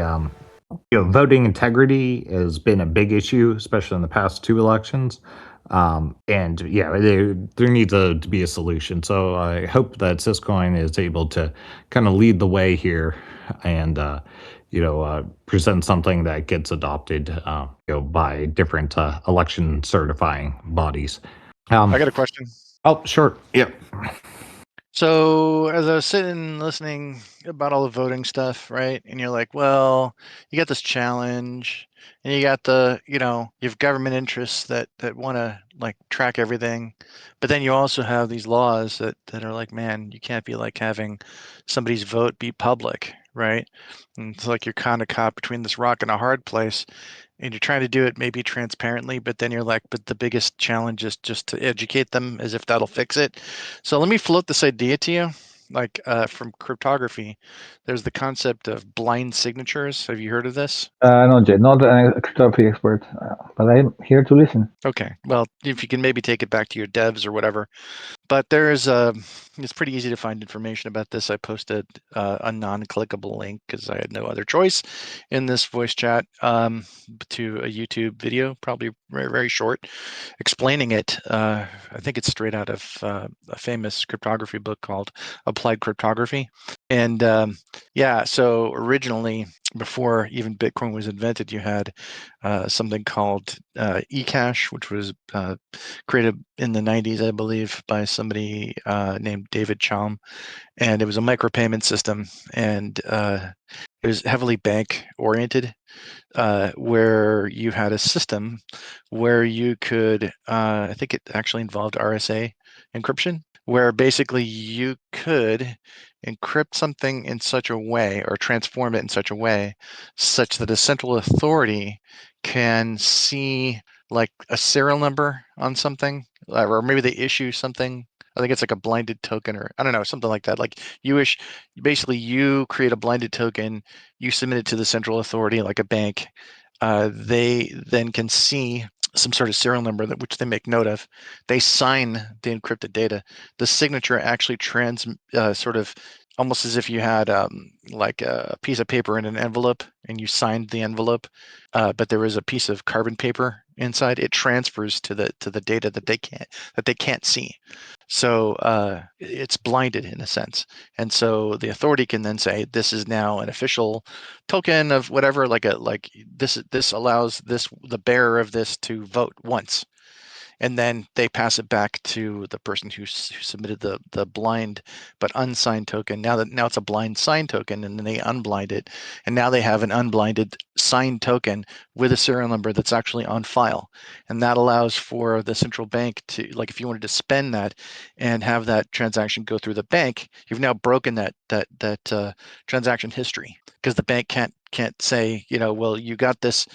voting integrity has been a big issue, especially in the past two elections. And yeah, there needs to be a solution. So I hope that Syscoin is able to kind of lead the way here and present something that gets adopted by different election certifying bodies. I got a question. Oh, sure. Yeah. So as I was sitting listening about all the voting stuff, right? And you're like, well, you got this challenge, and you got you have government interests that want to track everything, but then you also have these laws that are like, man, you can't be having somebody's vote be public, right? And it's like you're kind of caught between this rock and a hard place, and you're trying to do it maybe transparently, but then you're like, but the biggest challenge is just to educate them as if that'll fix it. So let me float this idea to you. like from cryptography, there's the concept of blind signatures. Have you heard of this? Not yet, not a cryptography expert, but I'm here to listen. Okay, well, if you can maybe take it back to your devs or whatever. But there's it's pretty easy to find information about this. I posted a non-clickable link because I had no other choice in this voice chat to a YouTube video, probably very, very short, explaining it. I think it's straight out of a famous cryptography book called Applied Cryptography. And yeah, so originally, before even Bitcoin was invented, you had something called eCash, which was created in the 90s, I believe, by somebody named David Chaum. And it was a micropayment system, and it was heavily bank oriented, where you had a system where you could, I think it actually involved RSA encryption, where basically you could encrypt something in such a way or transform it in such a way such that a central authority can see like a serial number on something, or maybe they issue something. I think it's like a blinded token, or I don't know, something like that. Like basically you create a blinded token, you submit it to the central authority, like a bank. They then can see some sort of serial number which they make note of. They sign the encrypted data. The signature actually sort of almost as if you had like a piece of paper in an envelope and you signed the envelope, but there was a piece of carbon paper inside. It transfers to the data that they can't see. So it's blinded in a sense. And so the authority can then say, this is now an official token of whatever, like this allows the bearer of this to vote once. And then they pass it back to the person who submitted the blind but unsigned token. Now it's a blind signed token, and then they unblind it, and now they have an unblinded signed token with a serial number that's actually on file, and that allows for the central bank to, like, if you wanted to spend that and have that transaction go through the bank, you've now broken that transaction history, because the bank can't say, well, you got this,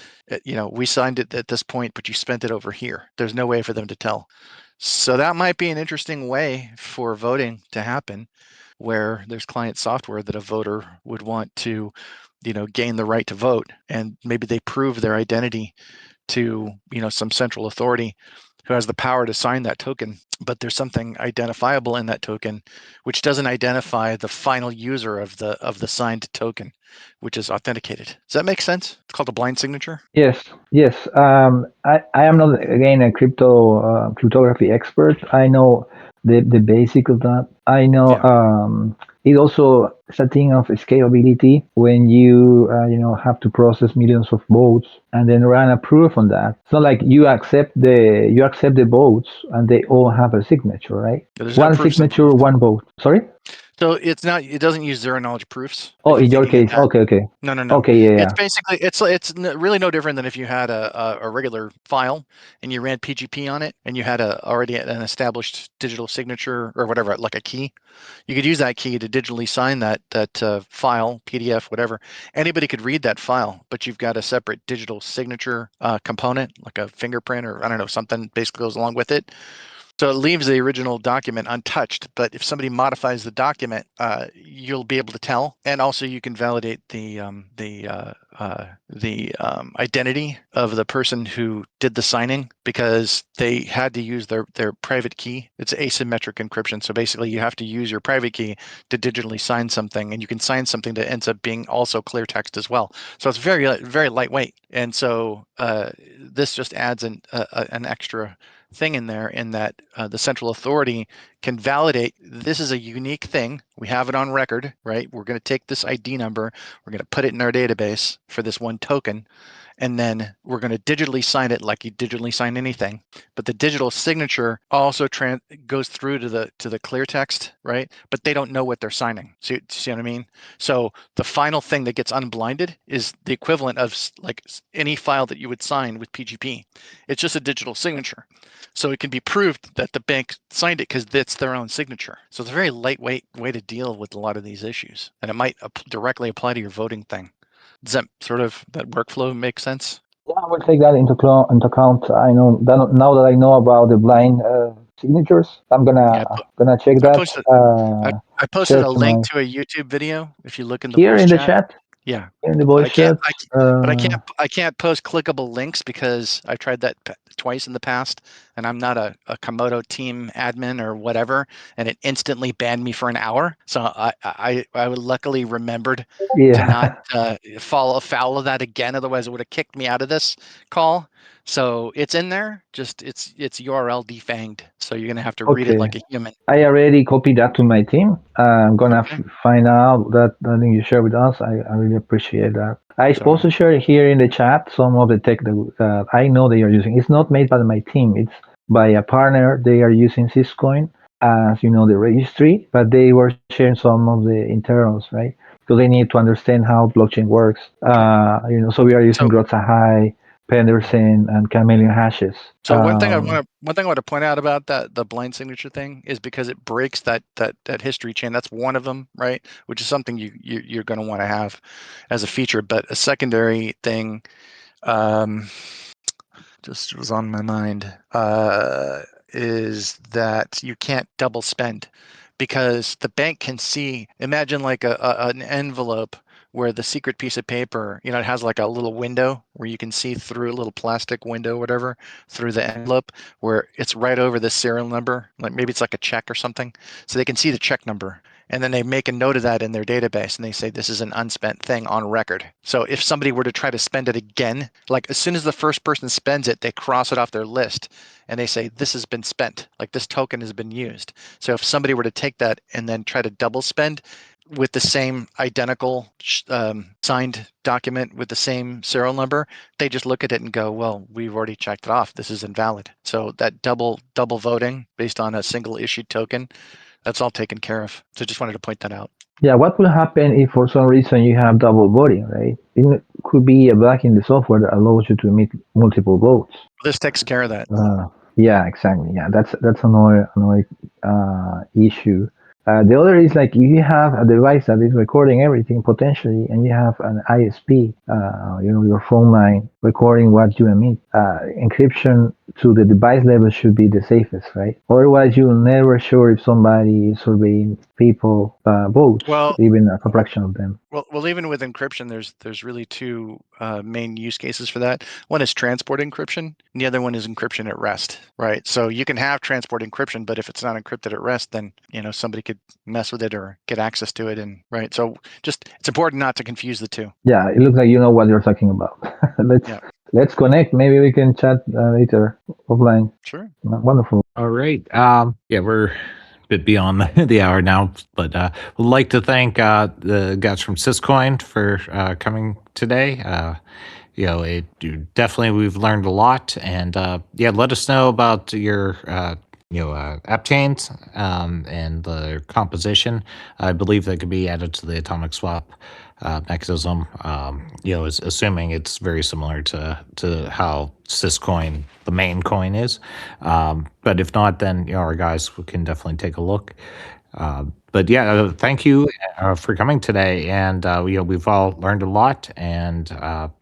we signed it at this point, but you spent it over here. There's no way for them to tell. So that might be an interesting way for voting to happen, where there's client software that a voter would want to, gain the right to vote, and maybe they prove their identity to, some central authority who has the power to sign that token, but there's something identifiable in that token which doesn't identify the final user of the signed token, which is authenticated. Does that make sense? It's called a blind signature. Yes, yes. I am not again a cryptography expert. I know the basic of that. I know it also is a thing of scalability when you have to process millions of votes and then run a proof on that. It's not like you accept the votes and they all have a signature, right? There's no One proofs signature, involved. one vote. Sorry? So it doesn't use zero knowledge proofs. Oh, If you're in your thinking of case, that. okay. No. Okay, yeah. It's basically it's really no different than if you had a regular file and you ran PGP on it, and you had already an established digital signature or whatever, like a key. You could use that key to digitally sign that file, PDF, whatever. Anybody could read that file, but you've got a separate digital signature component, like a fingerprint, or I don't know, something basically goes along with it. So it leaves the original document untouched, but if somebody modifies the document, you'll be able to tell, and also you can validate the identity of the person who did the signing, because they had to use their private key. It's asymmetric encryption, so basically you have to use your private key to digitally sign something, and you can sign something that ends up being also clear text as well. So it's very, very lightweight, and so this just adds an extra thing in there, in that the central authority can validate this is a unique thing. We have it on record, right? We're going to take this ID number, we're going to put it in our database for this one token, and then we're going to digitally sign it like you digitally sign anything. But the digital signature also goes through to the clear text, right? But they don't know what they're signing. See what I mean? So the final thing that gets unblinded is the equivalent of like any file that you would sign with PGP. It's just a digital signature. So it can be proved that the bank signed it because it's their own signature. So it's a very lightweight way to deal with a lot of these issues, and it might directly apply to your voting thing. Does that workflow make sense? Yeah, I will take that into account. I know that now that I know about the blind signatures. I'm gonna check I that. posted I posted share a to link my to a YouTube video. If you look in the here voice in the chat, chat. yeah. In the But voice I can't, chat. I can't post clickable links because I've tried that twice in the past, and I'm not a Komodo team admin or whatever, and it instantly banned me for an hour. So I luckily remembered to not fall afoul of that again. Otherwise, it would have kicked me out of this call. So it's in there. Just it's URL defanged. So you're gonna have to read it Okay. like a human. I already copied that to my team. I'm gonna Okay. find out that thing you share with us. I really appreciate that. I So- also share here in the chat some of the tech that I know they are using. It's not made by my team. It's by a partner. They are using Syscoin as the registry, but they were sharing some of the internals, right? So they need to understand how blockchain works. So we are using High, Penderson, and Chameleon hashes. So one thing I want to point out about the blind signature thing is because it breaks that history chain. That's one of them, right? Which is something you're going to want to have as a feature. But a secondary thing, just was on my mind, is that you can't double spend because the bank can see. Imagine like an envelope where the secret piece of paper, it has like a little window where you can see through a little plastic window, whatever, through the envelope where it's right over the serial number. Like maybe it's like a check or something. So they can see the check number. And then they make a note of that in their database and they say this is an unspent thing on record. So if somebody were to try to spend it again, like as soon as the first person spends it, they cross it off their list and they say this has been spent, like this token has been used. So if somebody were to take that and then try to double spend with the same identical signed document with the same serial number, they just look at it and go, well, we've already checked it off. This is invalid. So that double voting based on a single issued token, that's all taken care of. So just wanted to point that out. Yeah, what will happen if for some reason you have double voting, right? It could be a bug in the software that allows you to emit multiple votes. This takes care of that. Yeah, exactly. Yeah, that's another issue. The other is like if you have a device that is recording everything potentially, and you have an ISP, your phone line recording what you emit. Encryption to the device level should be the safest, right? Otherwise, you're never sure if somebody is surveying people votes, even a fraction of them. Well, even with encryption, there's really two main use cases for that. One is transport encryption, and the other one is encryption at rest, right? So you can have transport encryption, but if it's not encrypted at rest, then somebody could mess with it or get access to it, and right. So just it's important not to confuse the two. Yeah, it looks like you know what you're talking about. Let's connect. Maybe we can chat later offline. Sure. Wonderful. All right. Yeah, we're bit beyond the hour now, but would like to thank the guys from Syscoin for coming today. Definitely we've learned a lot, and let us know about your app chains and the composition. I believe that could be added to the atomic swap mechanism. Assuming it's very similar to how Syscoin, the main coin, is. But if not, then our guys can definitely take a look. But thank you for coming today, and we've all learned a lot, and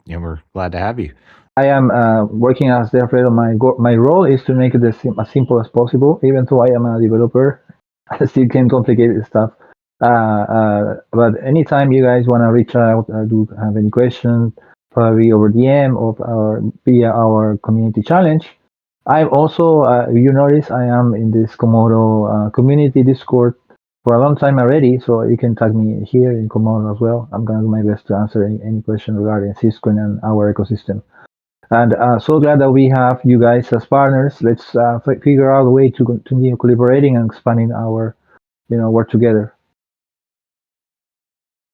we're glad to have you. I am working as the Alfredo. My role is to make it as simple as possible. Even though I am a developer, I still can complicate stuff. But anytime you guys want to reach out, do have any questions, probably over DM or via our community challenge. I'm also, you notice, I am in this Komodo community Discord for a long time already, so you can tag me here in Komodo as well. I'm gonna do my best to answer any question regarding Syscoin and our ecosystem. And so glad that we have you guys as partners. Let's figure out a way to continue collaborating and expanding our, work together.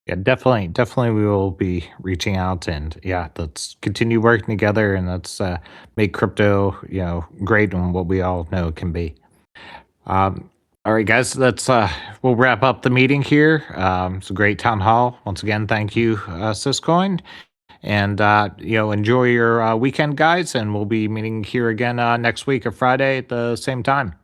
Yeah, definitely we will be reaching out, and let's continue working together, and let's make crypto, great and what we all know it can be. All right, guys, we'll wrap up the meeting here. It's a great town hall. Once again, thank you, Syscoin. And, enjoy your weekend, guys. And we'll be meeting here again next week or Friday at the same time.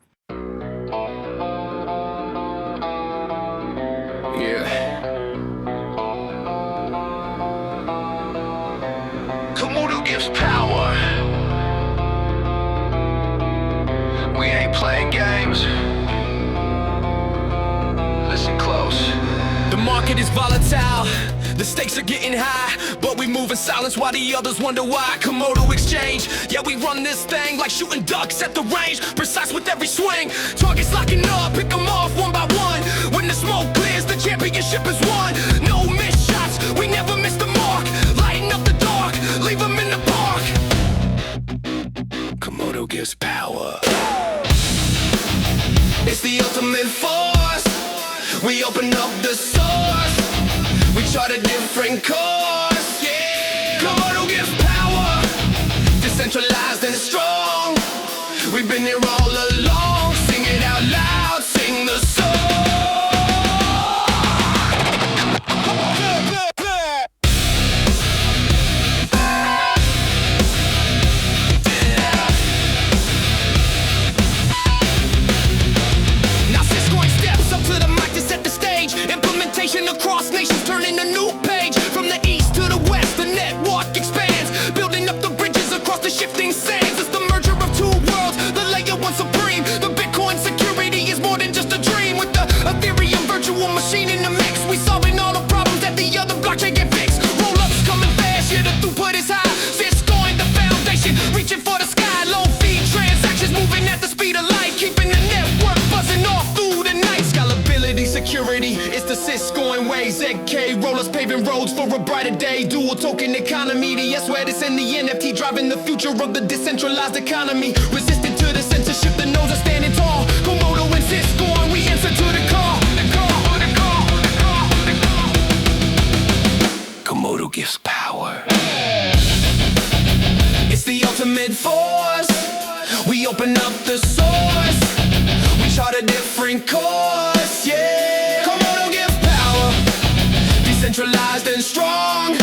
Komodo gives power. We ain't playing games. market is volatile, the stakes are getting high, but we move in silence while the others wonder why. Komodo exchange, yeah, we run this thing like shooting ducks at the range, precise with every swing. Targets locking up, pick them off one by one. When the smoke clears, the championship is won. No missed shots, we never miss the mark. Lighten up the dark, leave them in the park. Komodo gives power. It's the ultimate force. We open up the source. We chart a different course. Yeah. Komodo gives power. Decentralized and strong. We've been here all along. Sing it out loud. Sing the song. Now Syscoin steps up to the mic to set the stage. Implementation across nations, turning a new page. From the east to the west, the network expands, building up the bridges across the shifting sands. It's the merger of two worlds, the layer one supreme. The Bitcoin security is more than just a dream. With the Ethereum virtual machine in the mix, we solving all the problems that the other blockchain can fix. Roll-ups coming fast, yeah, the throughput is high. Syscoin, the foundation, reaching for the sky. Low fee transactions moving at the speed of light, keeping the network buzzing off through the night. Scalability, security, it's the Syscoin way. ZK rollers paving roads for a brighter day. Dual token economy, the S-Wordis and the NFT driving the future of the decentralized economy. Resistant to the censorship, the nodes are standing tall. Komodo and Syscoin, we answer to the call. Komodo gives power. It's the ultimate force. We open up the source. We chart a different course, yeah. Komodo gives power. Decentralized and strong.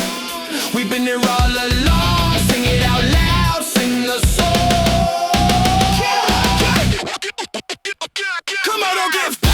We've been here all along. Sing it out loud, sing the song. Komodo gives power.